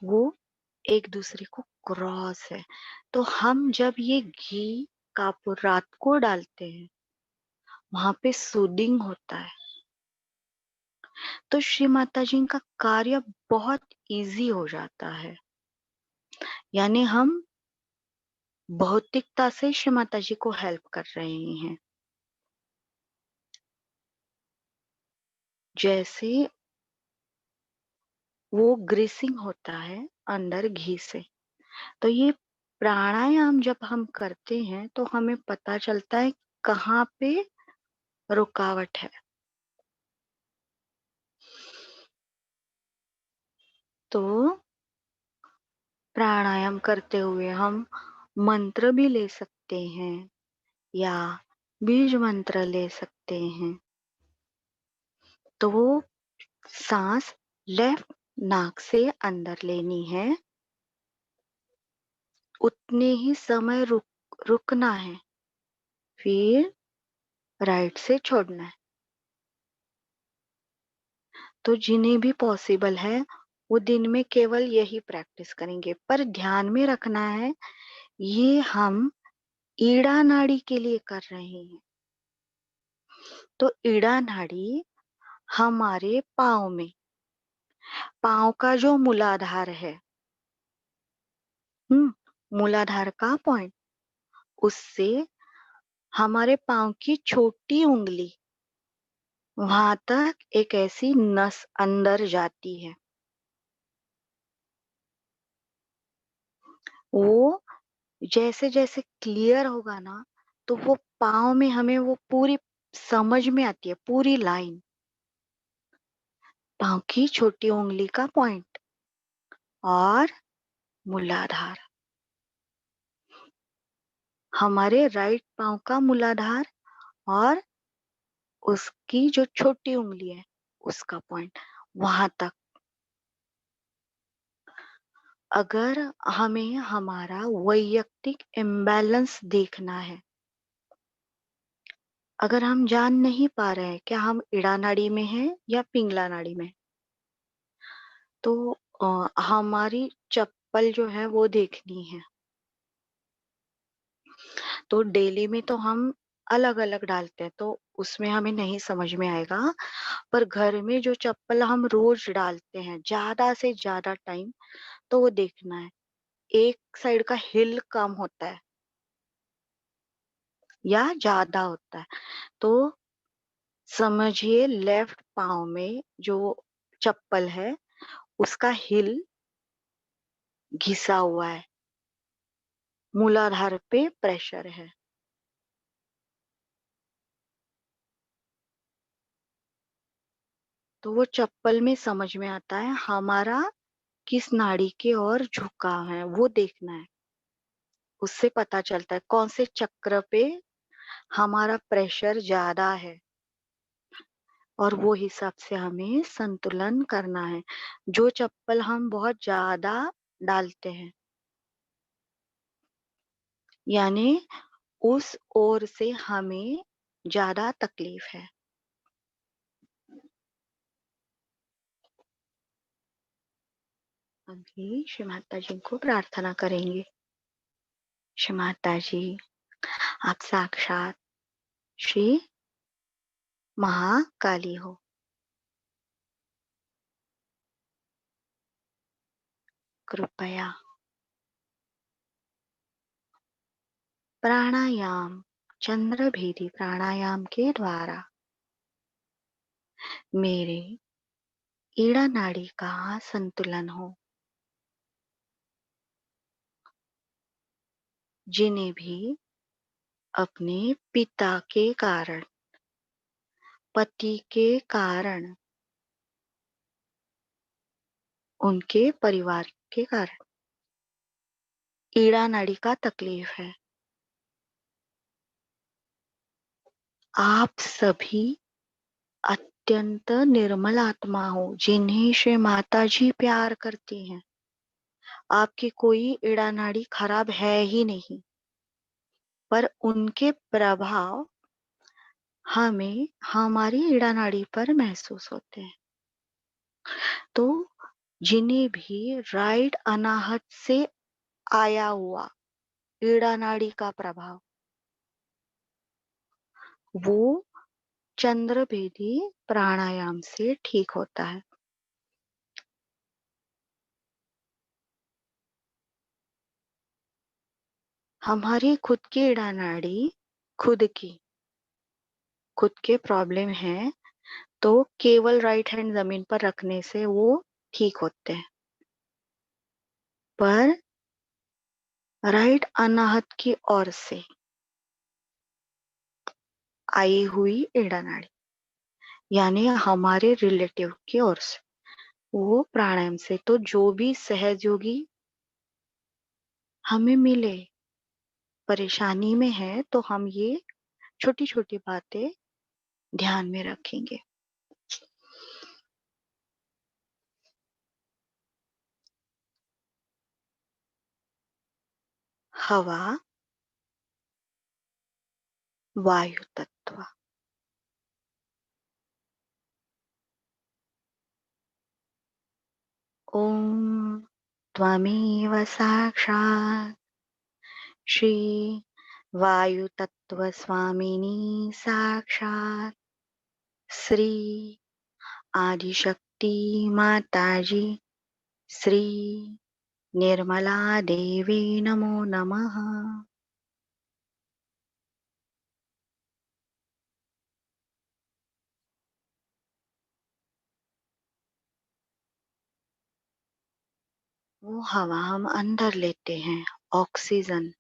वो एक दूसरे को क्रॉस है। तो हम जब ये घी कापूर रात को डालते हैं वहां पे सूदिंग होता है, तो श्री माता जी का कार्य बहुत इजी हो जाता है। यानी हम भौतिकता से श्री माता जी को हेल्प कर रहे हैं। जैसे वो ग्रीसिंग होता है अंदर घी से, तो ये प्राणायाम जब हम करते हैं तो हमें पता चलता है कहाँ पे रुकावट है। तो प्राणायाम करते हुए हम मंत्र भी ले सकते हैं या बीज मंत्र ले सकते हैं। तो वो सांस लेफ्ट नाक से अंदर लेनी है, उतने ही समय रुकना है, फिर राइट से छोड़ना है। तो जिन्हें भी पॉसिबल है वो दिन में केवल यही प्रैक्टिस करेंगे, पर ध्यान में रखना है ये हम ईड़ा नाड़ी के लिए कर रहे हैं। तो ईड़ा नाड़ी हमारे पाँव का जो मूलाधार है, मूलाधार का पॉइंट, उससे हमारे पाँव की छोटी उंगली वहां तक एक ऐसी नस अंदर जाती है। वो जैसे जैसे क्लियर होगा ना तो वो पाँव में हमें वो पूरी समझ में आती है, पूरी लाइन। पाँव की छोटी उंगली का पॉइंट और मूलाधार, हमारे राइट पाँव का मूलाधार और उसकी जो छोटी उंगली है, उसका पॉइंट, वहां तक। अगर हमें हमारा वैयक्तिक इम्बैलेंस देखना है, अगर हम जान नहीं पा रहे हैं क्या हम इड़ा नाड़ी में हैं या पिंगला नाड़ी में, तो हमारी चप्पल जो है वो देखनी है। तो डेली में तो हम अलग अलग डालते हैं, तो उसमें हमें नहीं समझ में आएगा। पर घर में जो चप्पल हम रोज डालते हैं ज्यादा से ज्यादा टाइम, तो वो देखना है। एक साइड का हिल कम होता है या ज्यादा होता है, तो समझिए लेफ्ट पाँव में जो चप्पल है उसका हिल घिसा हुआ है, मूलाधार पे प्रेशर है। तो वो चप्पल में समझ में आता है हमारा किस नाड़ी की ओर झुकाव है, वो देखना है। उससे पता चलता है कौन से चक्र पे हमारा प्रेशर ज्यादा है, और वो हिसाब से हमें संतुलन करना है। जो चप्पल हम बहुत ज्यादा डालते हैं, यानी उस ओर से हमें ज्यादा तकलीफ है। अभी श्री माता जी को प्रार्थना करेंगे। श्री माता जी, आप साक्षात श्री महाकाली हो। कृपया प्राणायाम, चंद्र भेदी प्राणायाम के द्वारा मेरे ईड़ा नाड़ी का संतुलन हो। जिन्हें भी अपने पिता के कारण, पति के कारण, उनके परिवार के कारण ईड़ा नाड़ी का तकलीफ है, आप सभी अत्यंत निर्मल आत्मा हो जिन्हें श्री माता जी प्यार करती हैं। आपकी कोई ईड़ा नाड़ी खराब है ही नहीं, पर उनके प्रभाव हमें हमारी ईड़ा नाड़ी पर महसूस होते हैं। तो जिन्हें भी राइट अनाहत से आया हुआ ईड़ा नाड़ी का प्रभाव, वो चंद्र भेदी प्राणायाम से ठीक होता है। हमारी खुद की ईड़ा नाड़ी, खुद के प्रॉब्लम है, तो केवल राइट हैंड जमीन पर रखने से वो ठीक होते हैं। पर राइट अनाहत की ओर से आई हुई ईड़ा नाड़ी, यानी हमारे रिलेटिव की ओर से, वो प्राणायाम से, तो जो भी सहयोगी हमें मिले परेशानी में है, तो हम ये छोटी छोटी बातें ध्यान में रखेंगे। हवा, वायु तत्व। ओम त्वमेव साक्षात् श्री वायु तत्व स्वामिनी साक्षात श्री आदिशक्ति माताजी श्री निर्मला देवी नमो नमः। वो हवा हम अंदर लेते हैं, ऑक्सीजन,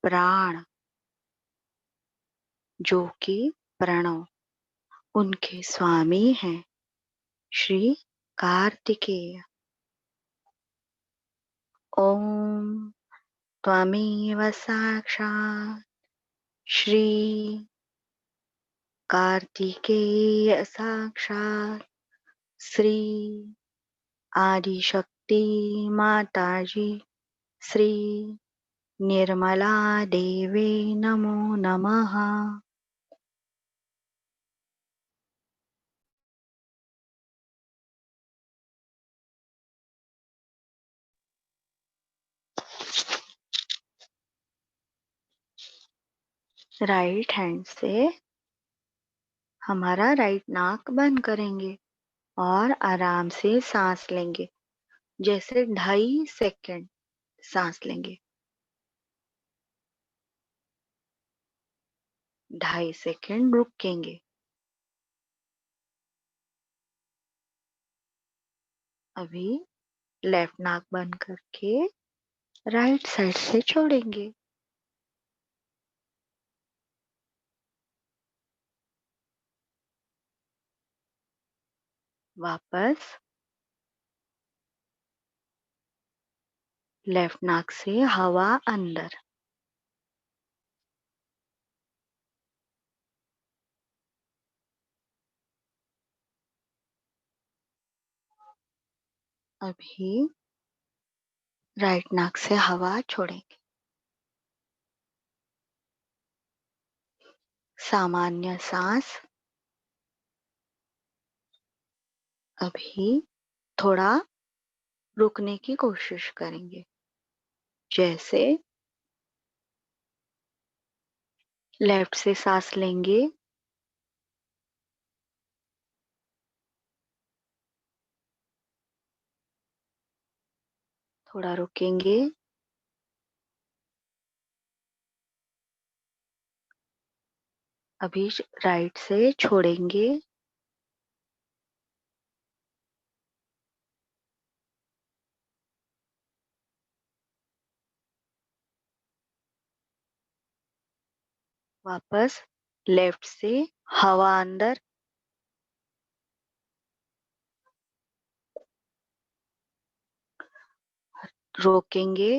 प्राण, जो कि प्रणव उनके स्वामी हैं, श्री कार्तिकेय। ओम त्वमेव साक्षात् श्री कार्तिकेय साक्षात श्री आदिशक्ति माताजी श्री निर्मला देवी नमो नमः। राइट हैंड से हमारा राइट नाक बंद करेंगे और आराम से सांस लेंगे, जैसे 2.5 सेकंड सांस लेंगे। 2.5 सेकंड रुकेंगे। अभी लेफ्ट नाक बंद करके राइट साइड से छोड़ेंगे। वापस लेफ्ट नाक से हवा अंदर। अभी राइट नाक से हवा छोड़ेंगे। सामान्य सांस। अभी थोड़ा रुकने की कोशिश करेंगे, जैसे लेफ्ट से सांस लेंगे, थोड़ा रुकेंगे, अभी राइट से छोड़ेंगे, वापस लेफ्ट से हवा अंदर, रोकेंगे,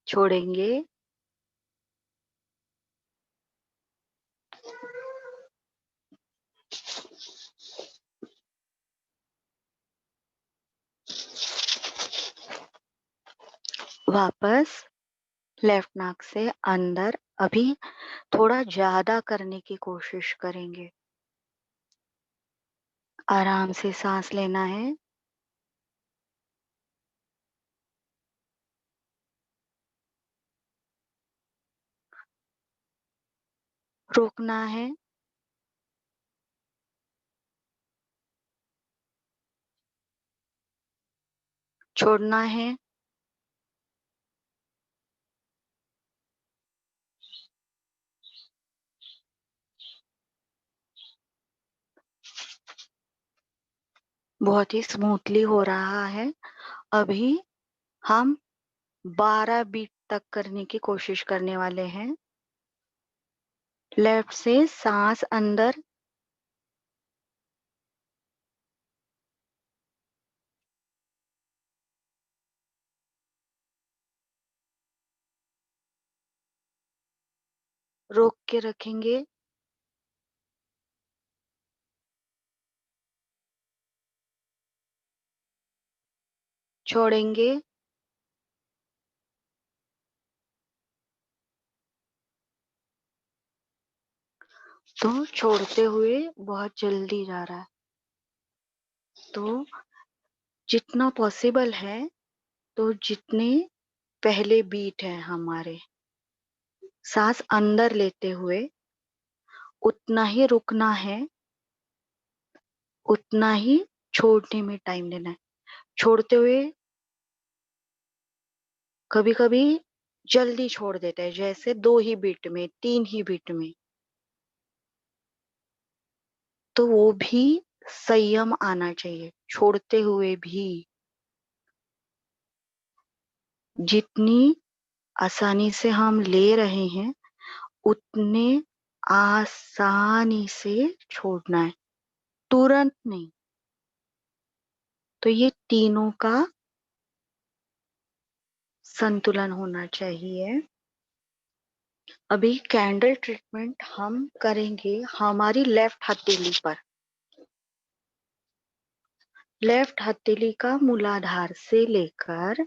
छोड़ेंगे, वापस लेफ्ट नाक से अंदर। अभी थोड़ा ज्यादा करने की कोशिश करेंगे। आराम से सांस लेना है। रोकना है। छोड़ना है। बहुत ही स्मूथली हो रहा है। अभी हम 12 बीट तक करने की कोशिश करने वाले हैं। लेफ्ट से सांस अंदर, रोक के रखेंगे, छोड़ेंगे, तो छोड़ते हुए बहुत जल्दी जा रहा है, तो जितना पॉसिबल है, तो जितने पहले बीट है हमारे सांस अंदर लेते हुए उतना ही रुकना है, उतना ही छोड़ने में टाइम लेना है। छोड़ते हुए कभी कभी जल्दी छोड़ देते हैं, जैसे 2 ही बीट में, 3 ही बीट में, तो वो भी संयम आना चाहिए। छोड़ते हुए भी जितनी आसानी से हम ले रहे हैं उतने आसानी से छोड़ना है, तुरंत नहीं। तो ये तीनों का संतुलन होना चाहिए। अभी कैंडल ट्रीटमेंट हम करेंगे हमारी लेफ्ट हथेली पर। लेफ्ट हथेली का मूलाधार से लेकर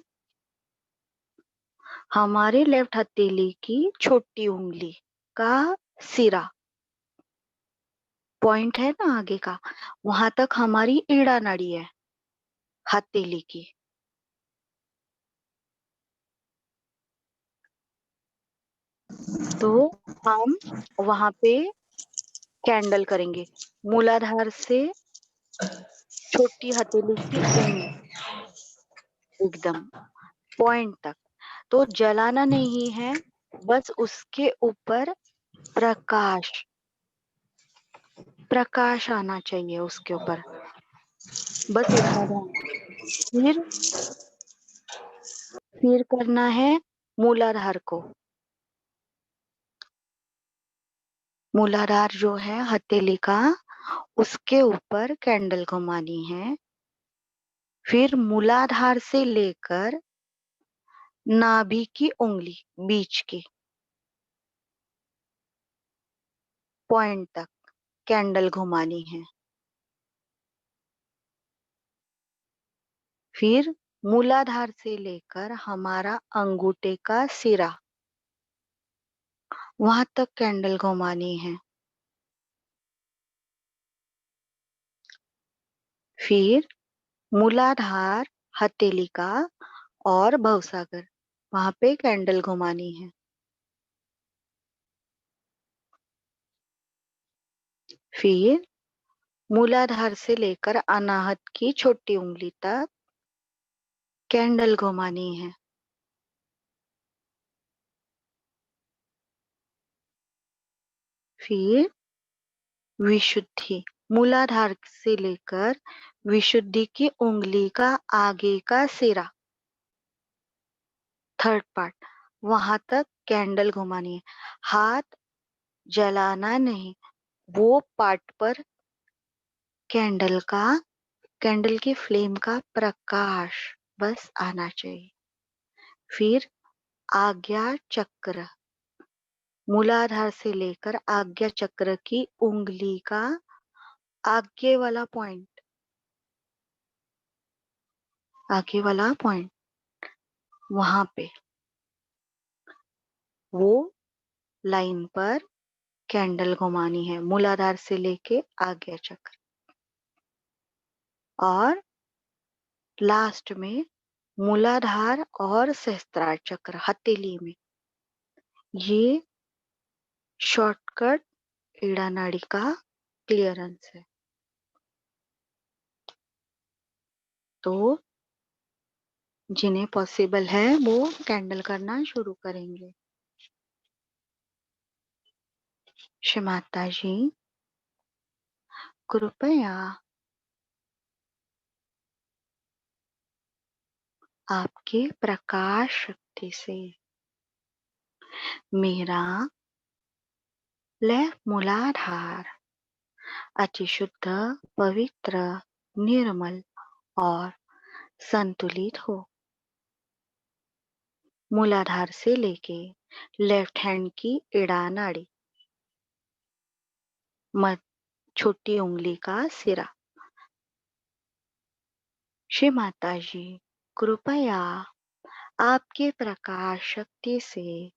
हमारे लेफ्ट हथेली की छोटी उंगली का सिरा, पॉइंट है ना आगे का, वहां तक हमारी ईड़ा नाड़ी है हथेली की। तो हम वहां पे कैंडल करेंगे मूलाधार से छोटी हथेली की उंगली एकदम पॉइंट तक। तो जलाना नहीं है, बस उसके ऊपर प्रकाश, प्रकाश आना चाहिए उसके ऊपर, बस इतना ध्यान। फिर करना है मूलाधार को, मूलाधार जो है हथेली का, उसके ऊपर कैंडल घुमानी है। फिर मूलाधार से लेकर नाभि की उंगली बीच की पॉइंट तक कैंडल घुमानी है। फिर मूलाधार से लेकर हमारा अंगूठे का सिरा, वहां तक कैंडल घुमानी है। फिर मूलाधार हथेली का और भवसागर, वहां पे कैंडल घुमानी है। फिर मूलाधार से लेकर अनाहत की छोटी उंगली तक कैंडल घुमानी है। फिर विशुद्धि, मूलाधार से लेकर विशुद्धि की उंगली का आगे का सिरा, थर्ड पार्ट, वहां तक कैंडल घुमानी है। हाथ जलाना नहीं, वो पार्ट पर कैंडल का, कैंडल की फ्लेम का प्रकाश बस आना चाहिए। फिर आज्ञा चक्र, मूलाधार से लेकर आज्ञा चक्र की उंगली का आगे वाला पॉइंट, आगे वाला पॉइंट, वहां पे वो लाइन पर कैंडल घुमानी है मूलाधार से लेके आज्ञा चक्र। और लास्ट में मूलाधार और सहस्त्रार चक्र हथेली में, ये शॉर्टकट ईड़ा नाड़ी का क्लियरेंस है। तो जिन्हें पॉसिबल है वो कैंडल करना शुरू करेंगे। श्री माता जी कृपया आपके प्रकाश शक्ति से मेरा लेफ्ट मूलाधार अति शुद्ध, पवित्र, निर्मल और संतुलित हो। मूलाधार से लेके लेफ्ट हैंड की ईड़ा नाड़ी, मध्य छोटी उंगली का सिरा। श्री माता जी कृपया आपके प्रकाश शक्ति से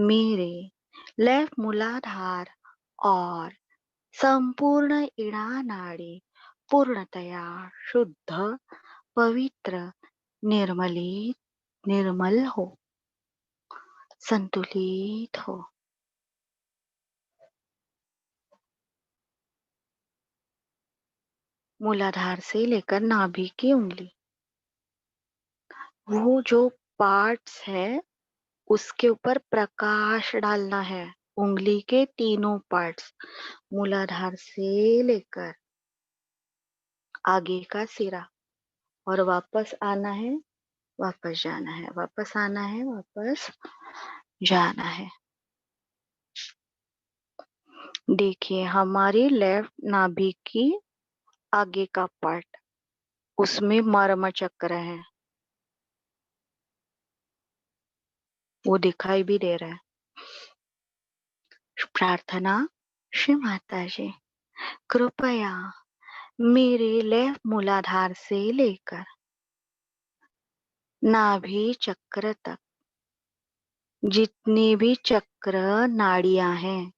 मेरे लेफ्ट मूलाधार और संपूर्ण ईड़ा नाड़ी पूर्णतया शुद्ध, पवित्र, निर्मल हो, संतुलित हो। मूलाधार से लेकर नाभि की उंगली, वो जो पार्ट्स है उसके ऊपर प्रकाश डालना है। उंगली के तीनों पार्ट्स, मूलाधार से लेकर आगे का सिरा, और वापस आना है, वापस जाना है, वापस आना है, वापस जाना है। देखिए हमारी लेफ्ट नाभि की आगे का पार्ट, उसमें मर्म चक्र है, वो दिखाई भी दे रहा है। प्रार्थना। श्री माता जी, कृपया मेरे लेफ्ट मूलाधार से लेकर नाभि चक्र तक जितनी भी चक्र नाड़ियां हैं,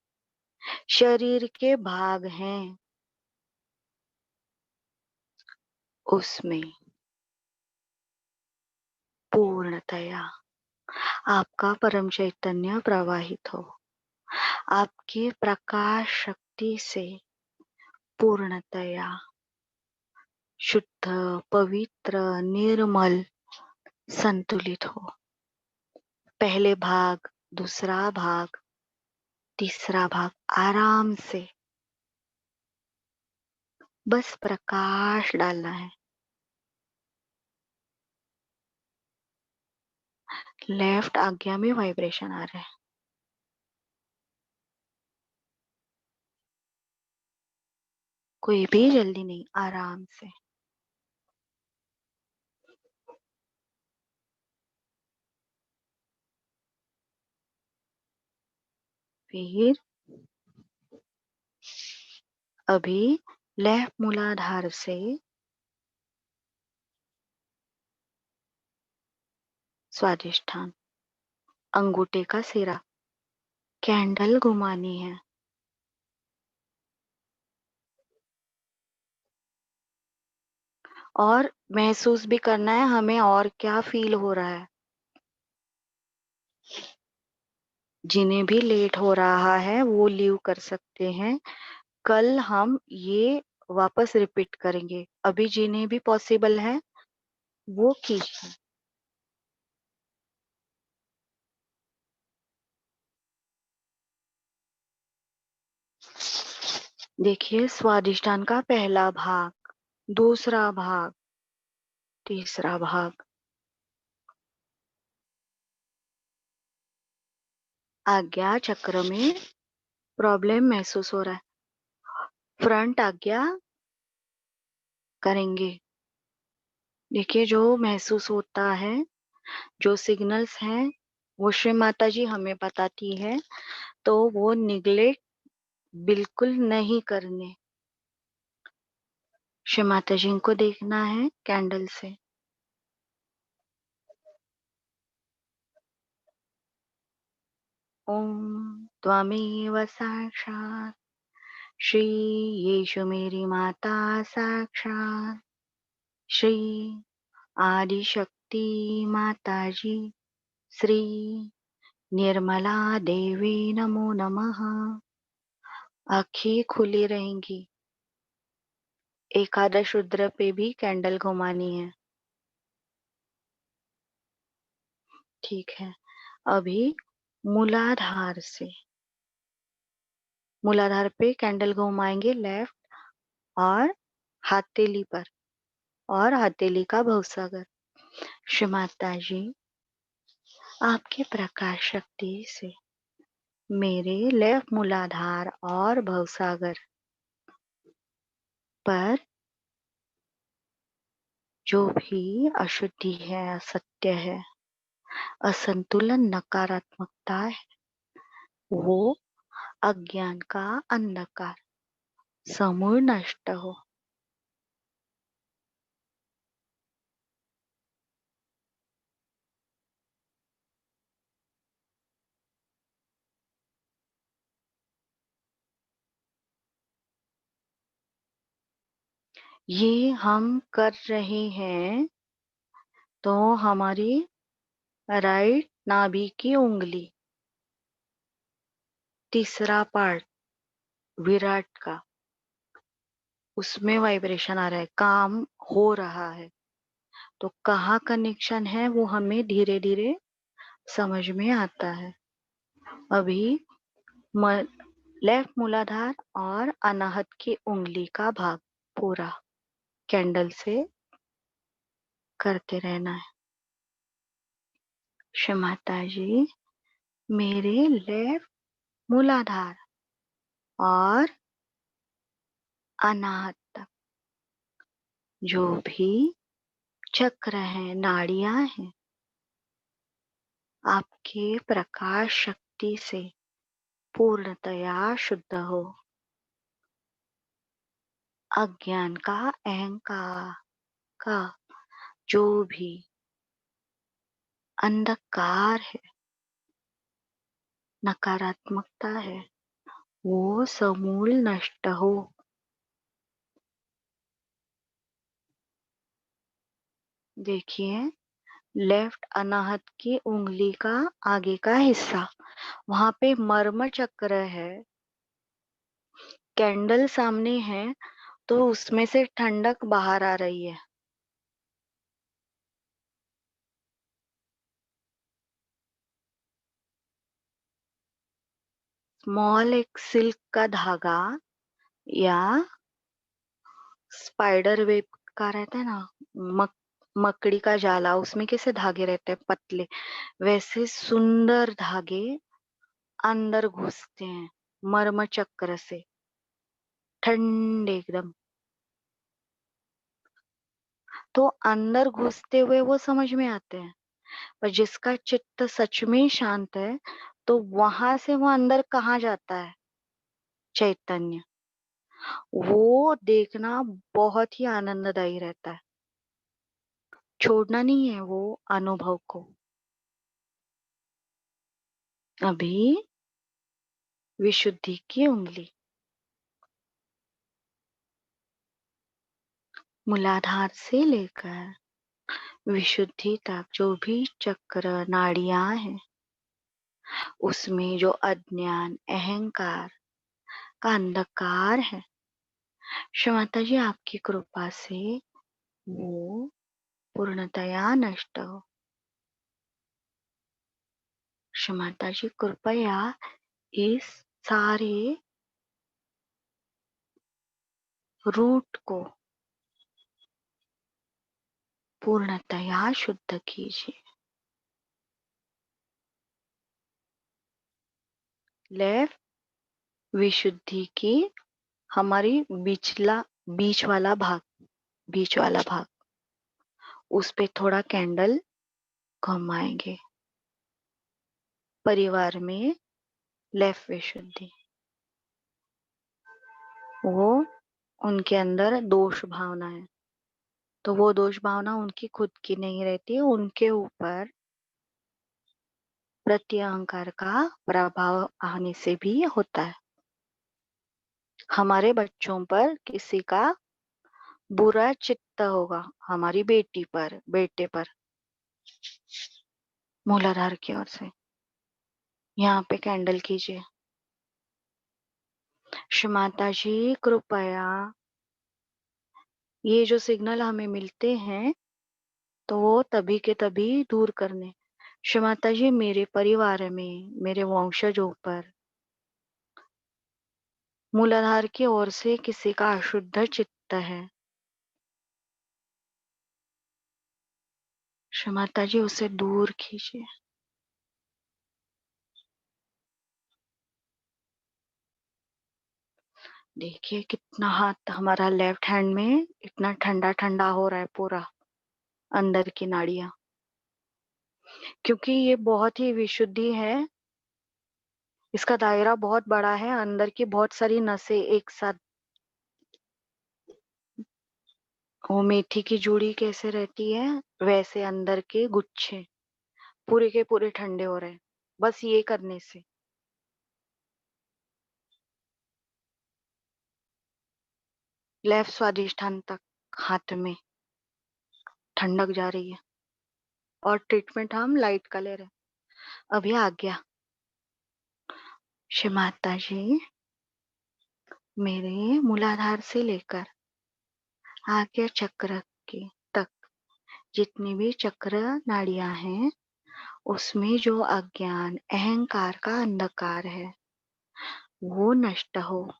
शरीर के भाग हैं, उसमें पूर्णतया आपका परम चैतन्य प्रवाहित हो। आपकी प्रकाश शक्ति से पूर्णतया शुद्ध, पवित्र, निर्मल, संतुलित हो। पहले भाग, दूसरा भाग, तीसरा भाग आराम से बस प्रकाश डालना है। लेफ्ट आज्ञा में वाइब्रेशन आ रहा है। कोई भी जल्दी नहीं, आराम से। फिर अभी लेफ्ट मूलाधार से स्वादिष्ठान, अंगूठे का सिरा, कैंडल घुमानी है। और महसूस भी करना है हमें और क्या फील हो रहा है। जिन्हें भी लेट हो रहा है वो लीव कर सकते हैं। कल हम ये वापस रिपीट करेंगे। अभी जिन्हें भी पॉसिबल है वो कीजिए। देखिए, स्वादिष्टान का पहला भाग, दूसरा भाग, तीसरा भाग। आज्ञा चक्र में प्रॉब्लम महसूस हो रहा है, फ्रंट आज्ञा करेंगे। देखिए, जो महसूस होता है, जो सिग्नल्स हैं, वो श्री माता जी हमें बताती है, तो वो निगलेक्ट बिल्कुल नहीं करने। श्री माता जी को देखना है कैंडल से। ओम त्वमेव साक्षात् श्री यीशु मेरी माता साक्षात् श्री आदिशक्ति माता जी श्री निर्मला देवी नमो नमः। आंखें खुली रहेंगी। एकादश रुद्र पे भी कैंडल घुमानी है। ठीक है। अभी मूलाधार से, मूलाधार पे कैंडल घुमाएंगे लेफ्ट, और हथेली पर, और हथेली का भवसागर। श्री माता जी, आपके प्रकाश शक्ति से मेरे लेफ्ट मूलाधार और भवसागर पर जो भी अशुद्धि है, असत्य है, असंतुलन, नकारात्मकता है, वो अज्ञान का अंधकार समूल नष्ट हो। ये हम कर रहे हैं तो हमारी राइट नाभि की उंगली, तीसरा पार्ट विराट का, उसमें वाइब्रेशन आ रहा है, काम हो रहा है। तो कहाँ कनेक्शन है वो हमें धीरे धीरे समझ में आता है। अभी लेफ्ट मूलाधार और अनाहत की उंगली का भाग पूरा कैंडल से करते रहना है। श्री माता जी, मेरे लेफ्ट मूलाधार और अनाहत तक जो भी चक्र है, नाड़ियां हैं, आपके प्रकाश शक्ति से पूर्णतया शुद्ध हो। अज्ञान का, अहंकार का जो भी अंधकार है, नकारात्मकता है, वो समूल नष्ट हो। देखिए, लेफ्ट अनाहत की उंगली का आगे का हिस्सा, वहां पे मर्म चक्र है। कैंडल सामने है तो उसमें से ठंडक बाहर आ रही है। स्मॉल एक सिल्क का धागा या स्पाइडर वेब का रहता है ना, मक, मकड़ी का जाला, उसमें कैसे धागे रहते हैं पतले, वैसे सुंदर धागे अंदर घुसते हैं मर्म चक्र से, ठंडे एकदम। तो अंदर घुसते हुए वो समझ में आते हैं, पर जिसका चित्त सच में शांत है तो वहां से वो अंदर कहाँ जाता है, चैतन्य, वो देखना बहुत ही आनंददायी रहता है। छोड़ना नहीं है वो अनुभव को। अभी विशुद्धि की उंगली, मूलाधार से लेकर विशुद्धि तक जो भी चक्र नाड़ियां हैं, उसमें जो अज्ञान अहंकार का अंधकार है, क्षमता जी आपकी कृपा से वो पूर्णतया नष्ट हो। क्षमता जी कृपया इस सारे रूट को पूर्णतया शुद्ध कीजिए। लेफ्ट विशुद्धि की हमारी बीच वाला भाग, बीच वाला भाग, उस पे थोड़ा कैंडल घुमाएंगे। परिवार में लेफ्ट विशुद्धि, वो उनके अंदर दोष भावना है तो वो दोष भावना उनकी खुद की नहीं रहती, उनके ऊपर प्रत्यहंकार का प्रभाव आने से भी होता है। हमारे बच्चों पर किसी का बुरा चित्त होगा, हमारी बेटी पर, बेटे पर, मूलाधार की ओर से यहाँ पे कैंडल कीजिए। श्री माता जी कृपया ये जो सिग्नल हमें मिलते हैं तो वो तभी के तभी दूर करने। श्री माता जी मेरे परिवार में, मेरे वंशजों पर मूलाधार की ओर से किसी का अशुद्ध चित्त है, श्री माता जी उसे दूर कीजिए। देखिए कितना हाथ हमारा लेफ्ट हैंड में इतना ठंडा ठंडा हो रहा है पूरा, अंदर की नाड़ियां, क्योंकि ये बहुत ही विशुद्धि है। इसका दायरा बहुत बड़ा है, अंदर की बहुत सारी नसें एक साथ, वो मेथी की जूड़ी कैसे रहती है वैसे अंदर के गुच्छे पूरे के पूरे ठंडे हो रहे हैं बस ये करने से। लेफ्ट स्वादिष्ठान तक हाथ में ठंडक जा रही है और ट्रीटमेंट हम लाइट का ले रहे हैं। अभी आ गया। श्री माता जी मेरे मूलाधार से लेकर आज्ञा चक्र के तक जितनी भी चक्र नाड़ियां हैं, उसमें जो अज्ञान अहंकार का अंधकार है वो नष्ट हो,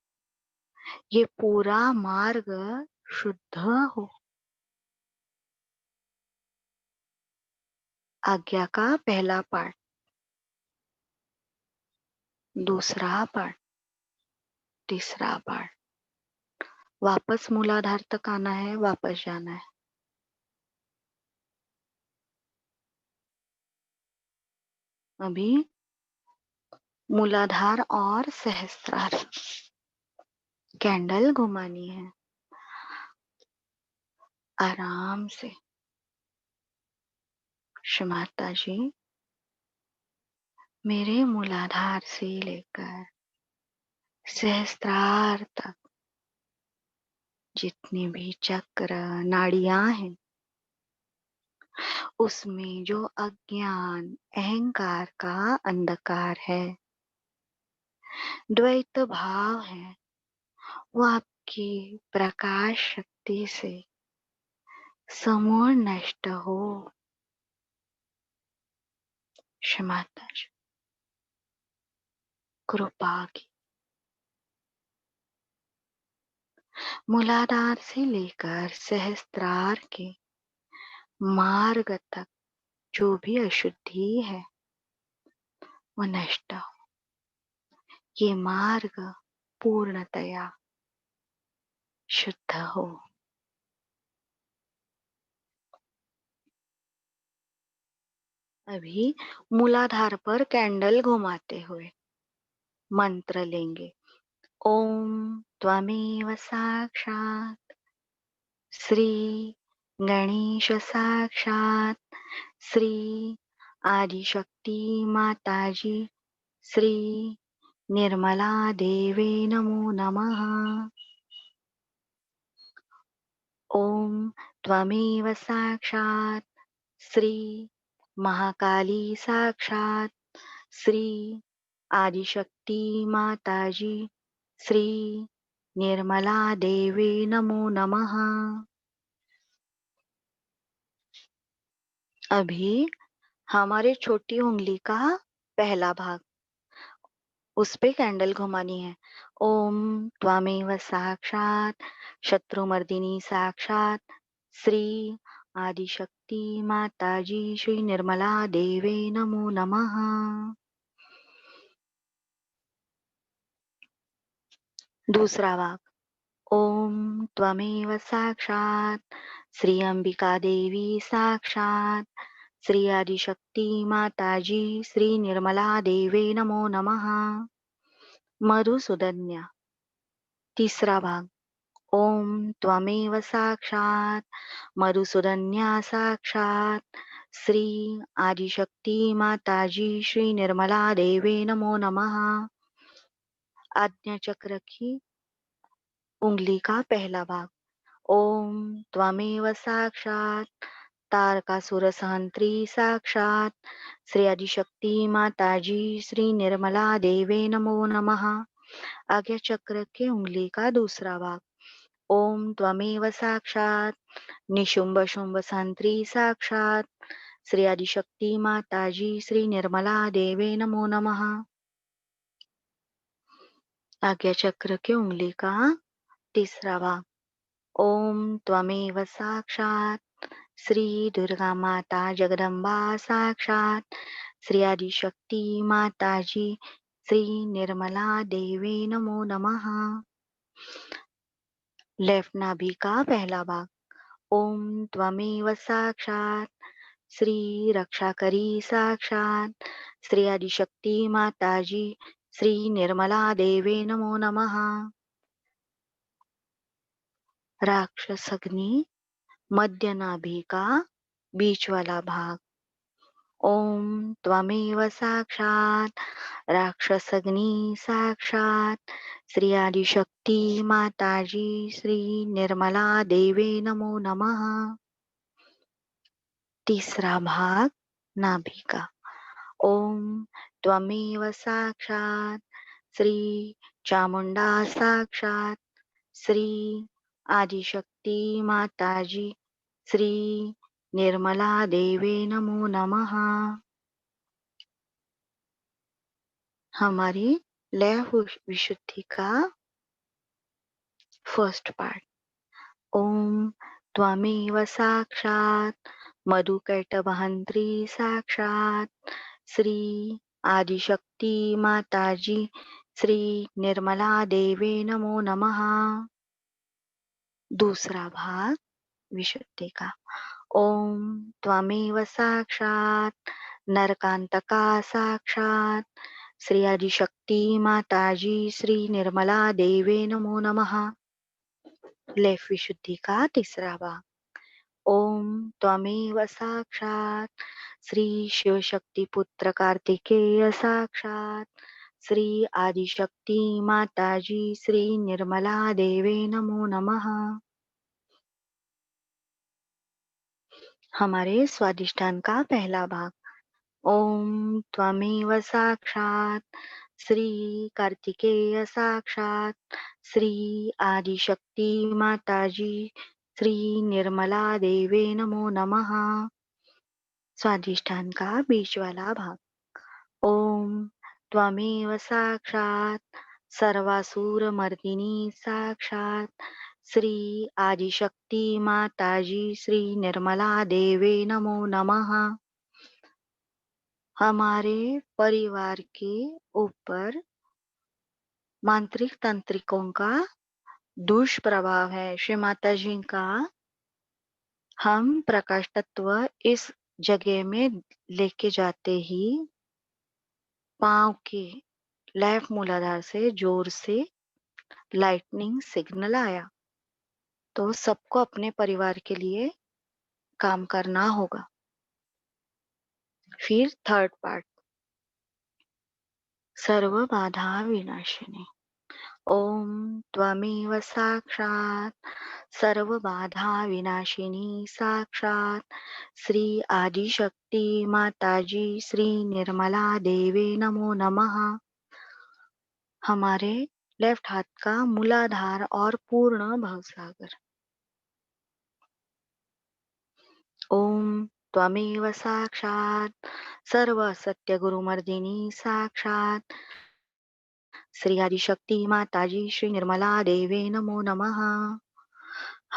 ये पूरा मार्ग शुद्ध हो। आज्ञा का पहला पार्ट, दूसरा पार्ट, तीसरा पार्ट, वापस मूलाधार तक आना है, वापस जाना है। अभी मूलाधार और सहस्त्रार। कैंडल घुमानी है आराम से। माता जी, मेरे मूलाधार से लेकर सहस्त्रार तक जितनी भी चक्र नाड़ियां हैं, उसमें जो अज्ञान अहंकार का अंधकार है, द्वैत भाव है, वो आपकी प्रकाश शक्ति से समूल नष्ट हो। माता जी, कृपा की। मूलाधार से लेकर सहस्त्रार के मार्ग तक जो भी अशुद्धि है वो नष्ट हो। ये मार्ग पूर्णतया शुद्ध हो। अभी मूलाधार पर कैंडल घुमाते हुए मंत्र लेंगे। ओम त्वमेव साक्षात श्री गणेश साक्षात श्री आदिशक्ति माताजी श्री निर्मला देवे नमो नमः। ओम त्वमेव साक्षात श्री महाकाली साक्षात श्री आदिशक्ति माताजी श्री निर्मला देवे नमो नमः। अभी हमारे छोटी उंगली का पहला भाग, उस पे कैंडल घुमानी है। ओम त्वमेव साक्षात शत्रुमर्दिनी साक्षात श्री आदिशक्ति माताजी श्री निर्मला देवे नमो नमः। दूसरा भाग, ओम त्वमेव साक्षात श्री अंबिका देवी साक्षात श्री आदिशक्ति माताजी श्री निर्मला देवे नमो नमः। मधुसूदन्या। तीसरा भाग, ओम त्वमेव साक्षात मधुसूदन्या साक्षात श्री आदिशक्ति माताजी श्री निर्मला देवे नमो नमः। आज्ञा चक्र की उंगली का पहला भाग, ओम त्वमेव साक्षात तारकासुर सहंत्री साक्षात श्री आदिशक्ति माताजी श्री निर्मला देवे नमो नमः। आज्ञा चक्र के उंगली का दूसरा भाग, ओम त्वमेव साक्षात निशुंभ शुंभ संत्री साक्षात श्री आदिशक्ति माताजी श्री निर्मला देवे नमो नमः। आज्ञा चक्र के उंगली का तीसरा भाग, ओम त्वमेव साक्षात श्री दुर्गा माता जगदम्बा साक्षात श्री आदिशक्ति माताजी श्री निर्मला देवे नमो नमः। लेफ्ट नाभि का पहला भाग, ओम त्वमेव साक्षात श्री रक्षाकरी साक्षात श्री आदिशक्ति माताजी श्री निर्मला देवे नमो नमः। राक्षसग्नि मध्य नाभि का बीच वाला भाग, ओम त्वमेव साक्षात राक्षसग्नि साक्षात श्री आदिशक्ति माताजी श्री निर्मला देवे नमो नमः। तीसरा भाग नाभि का, ओम त्वमेव साक्षात श्री चामुंडा साक्षात श्री आदिशक्ति माताजी श्री निर्मला देवे नमो नमः। हमारी लय विशुद्धि का फर्स्ट पार्ट, ओम त्वमेव साक्षात मधुकैटभहंत्री साक्षात श्री आदिशक्ति माताजी श्री निर्मला देवे नमो नमः। दूसरा भाग विशुद्धि का, ओम त्वमेव साक्षात नरकांतका साक्षात श्री आदिशक्ति माताजी श्री निर्मला देवे नमो नमः। लेफ्ट विशुद्धि का तीसरा भाग। ओम त्वमेव साक्षात् श्री शिव शक्ति पुत्र कार्तिकेय साक्षात् श्री आदिशक्ति माताजी श्री निर्मला देवे नमो नमः। हमारे स्वादिष्ठान का पहला भाग। ओम त्वमेव साक्षात् श्री कार्तिकेय साक्षात् श्री आदिशक्ति माताजी श्री निर्मला देवे नमो नमः। स्वादिष्ठान का बीच वाला भाग। ओम त्वमेव साक्षात् सर्वासुर मर्दिनी साक्षात् श्री आदिशक्ति माताजी श्री निर्मला देवे नमो नमः। हमारे परिवार के ऊपर मांत्रिक तंत्रिकों का दुष्प्रभाव है। श्री माता जी का हम प्रकाश तत्व इस जगह में लेके जाते ही पांव के लेफ्ट मूलाधार से जोर से लाइटनिंग सिग्नल आया। तो सबको अपने परिवार के लिए काम करना होगा। फिर थर्ड पार्ट, सर्व बाधा विनाशिनी। ओम त्वमेव साक्षात् सर्व बाधा विनाशिनी साक्षात् श्री आदिशक्ति माताजी श्री निर्मला देवे नमो नमः। हमारे लेफ्ट हाथ का मूलाधार और पूर्ण भवसागर। ओम त्वमेव साक्षात् सर्व सत्य गुरुमर्दिनी साक्षात् श्री आदिशक्ति माताजी श्री निर्मला देवे नमो नमः।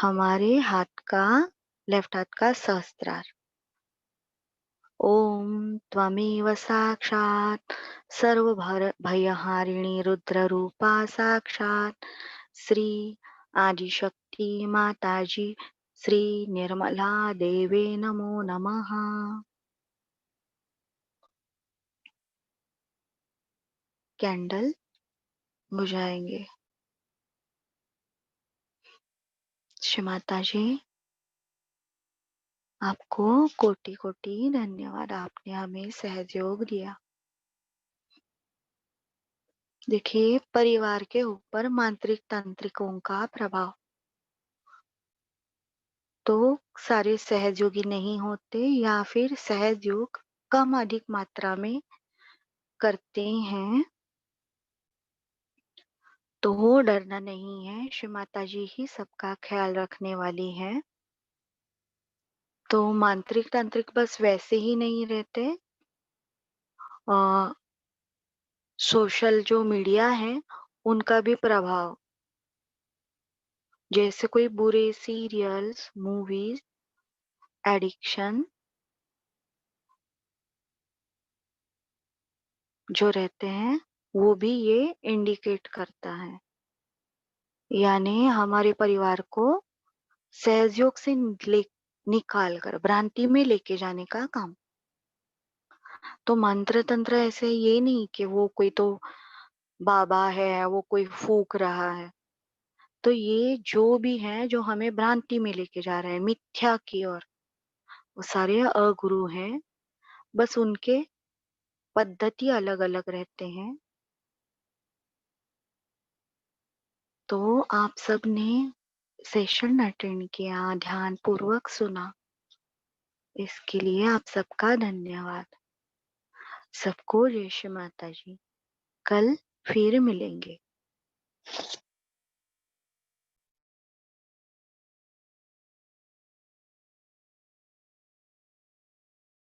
हमारे हाथ का लेफ्ट हाथ का सहस्त्रार। ओम त्वमेव साक्षात् सर्व भयहारिणी रुद्र रूपा साक्षात् श्री आदिशक्ति माताजी श्री निर्मला देवे नमो नमः। कैंडल बुझाएंगे। श्री माता जी आपको कोटि कोटि धन्यवाद, आपने हमें सहयोग दिया। देखिए परिवार के ऊपर मांत्रिक तांत्रिकों का प्रभाव, तो सारे सहयोगी नहीं होते या फिर सहयोग कम अधिक मात्रा में करते हैं, तो डरना नहीं है। श्री माता जी ही सबका ख्याल रखने वाली है। तो मांत्रिक तांत्रिक बस वैसे ही नहीं रहते, सोशल जो मीडिया है उनका भी प्रभाव, जैसे कोई बुरे सीरियल्स मूवीज एडिक्शन जो रहते हैं वो भी ये इंडिकेट करता है। यानी हमारे परिवार को सहयोग से निकाल कर भ्रांति में लेके जाने का काम। तो मंत्र तंत्र ऐसे ये नहीं कि वो कोई तो बाबा है, वो कोई फूक रहा है। तो ये जो भी है जो हमें भ्रांति में लेके जा रहे हैं मिथ्या की ओर, वो सारे अगुरु हैं। बस उनके पद्धति अलग अलग रहते हैं। तो आप सब ने सेशन अटेंड किया, ध्यान पूर्वक सुना, इसके लिए आप सबका धन्यवाद। सबको जय श्री माता जी। कल फिर मिलेंगे।